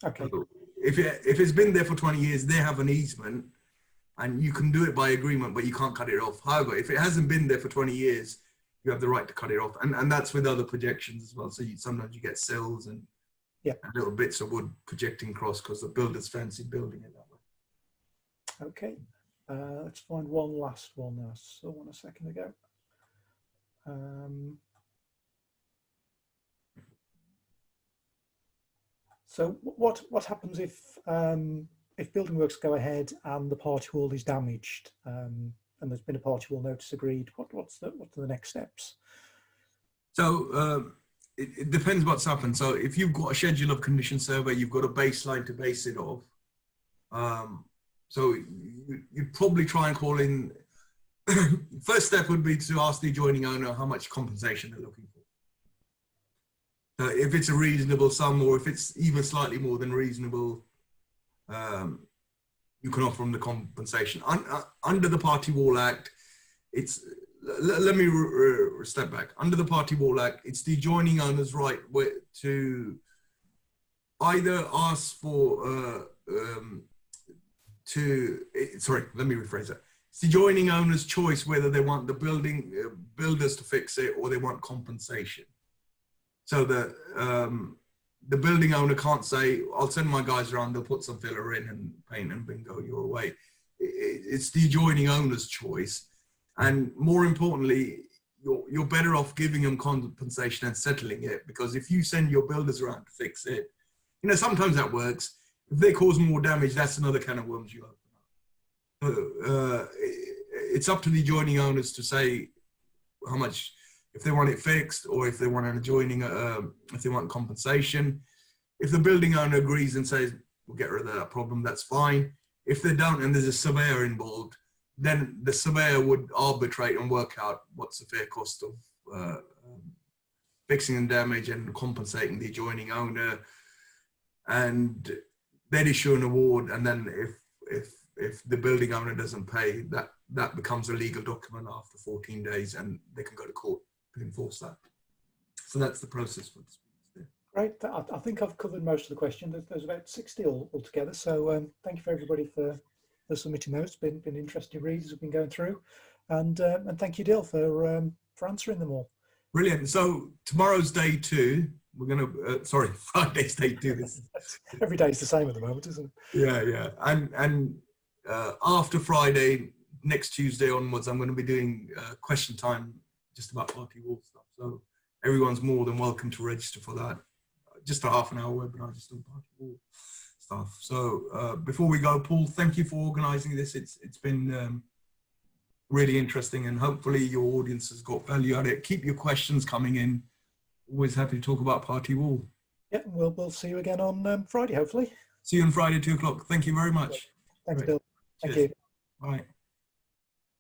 Okay. So if it's been there for 20 years, they have an easement, and you can do it by agreement, but you can't cut it off. However, if it hasn't been there for 20 years, you have the right to cut it off. And that's with other projections as well. So sometimes you get cells and little bits of wood projecting across because the builders fancy building it that way. Okay. Let's find one last one I saw one a second ago. So what happens if building works go ahead and the party wall is damaged and there's been a party wall notice agreed? What are the next steps? So it depends what's happened. So if you've got a schedule of condition survey, you've got a baseline to base it off. So you'd probably try and call in. First step would be to ask the adjoining owner how much compensation they're looking for. If it's a reasonable sum, or if it's even slightly more than reasonable, you can offer them the compensation. Under the Party Wall Act, it's, let me step back. Under the Party Wall Act, it's the adjoining owner's right to either ask for, sorry, let me rephrase that. It's the adjoining owner's choice whether they want the builders to fix it or they want compensation. So the building owner can't say, I'll send my guys around, they'll put some filler in and paint and bingo, you're away. It's the adjoining owner's choice. And more importantly, you're better off giving them compensation and settling it, because if you send your builders around to fix it, you know, sometimes that works. If they cause more damage, that's another can of worms you open up. It's up to the adjoining owners to say how much, if they want it fixed, or if they want an adjoining, if they want compensation. If the building owner agrees and says, we'll get rid of that problem, that's fine. If they don't and there's a surveyor involved, then the surveyor would arbitrate and work out what's the fair cost of fixing the damage and compensating the adjoining owner. And they'd issue an award, and then if the building owner doesn't pay, that becomes a legal document after 14 days, and they can go to court to enforce that. So that's the process for this. Great. I think I've covered most of the questions. There's about 60 altogether. So thank you for everybody for submitting those. It's been interesting reads we've been going through, and thank you, Dil, for answering them all. Brilliant. So tomorrow's day 2. We're gonna sorry, Friday's day 2. Every day is the same at the moment, isn't it? Yeah. And after Friday, next Tuesday onwards, I'm going to be doing question time just about Party Wall stuff. So everyone's more than welcome to register for that. Just a half an hour webinar just on Party Wall stuff. So before we go, Paul, thank you for organising this. It's been really interesting, and hopefully your audience has got value out of it. Keep your questions coming in. Always happy to talk about Party Wall. Yeah, we'll see you again on Friday, hopefully. See you on Friday, 2 o'clock. Thank you very much. Thanks, Bill. Thank Cheers. you. Bye.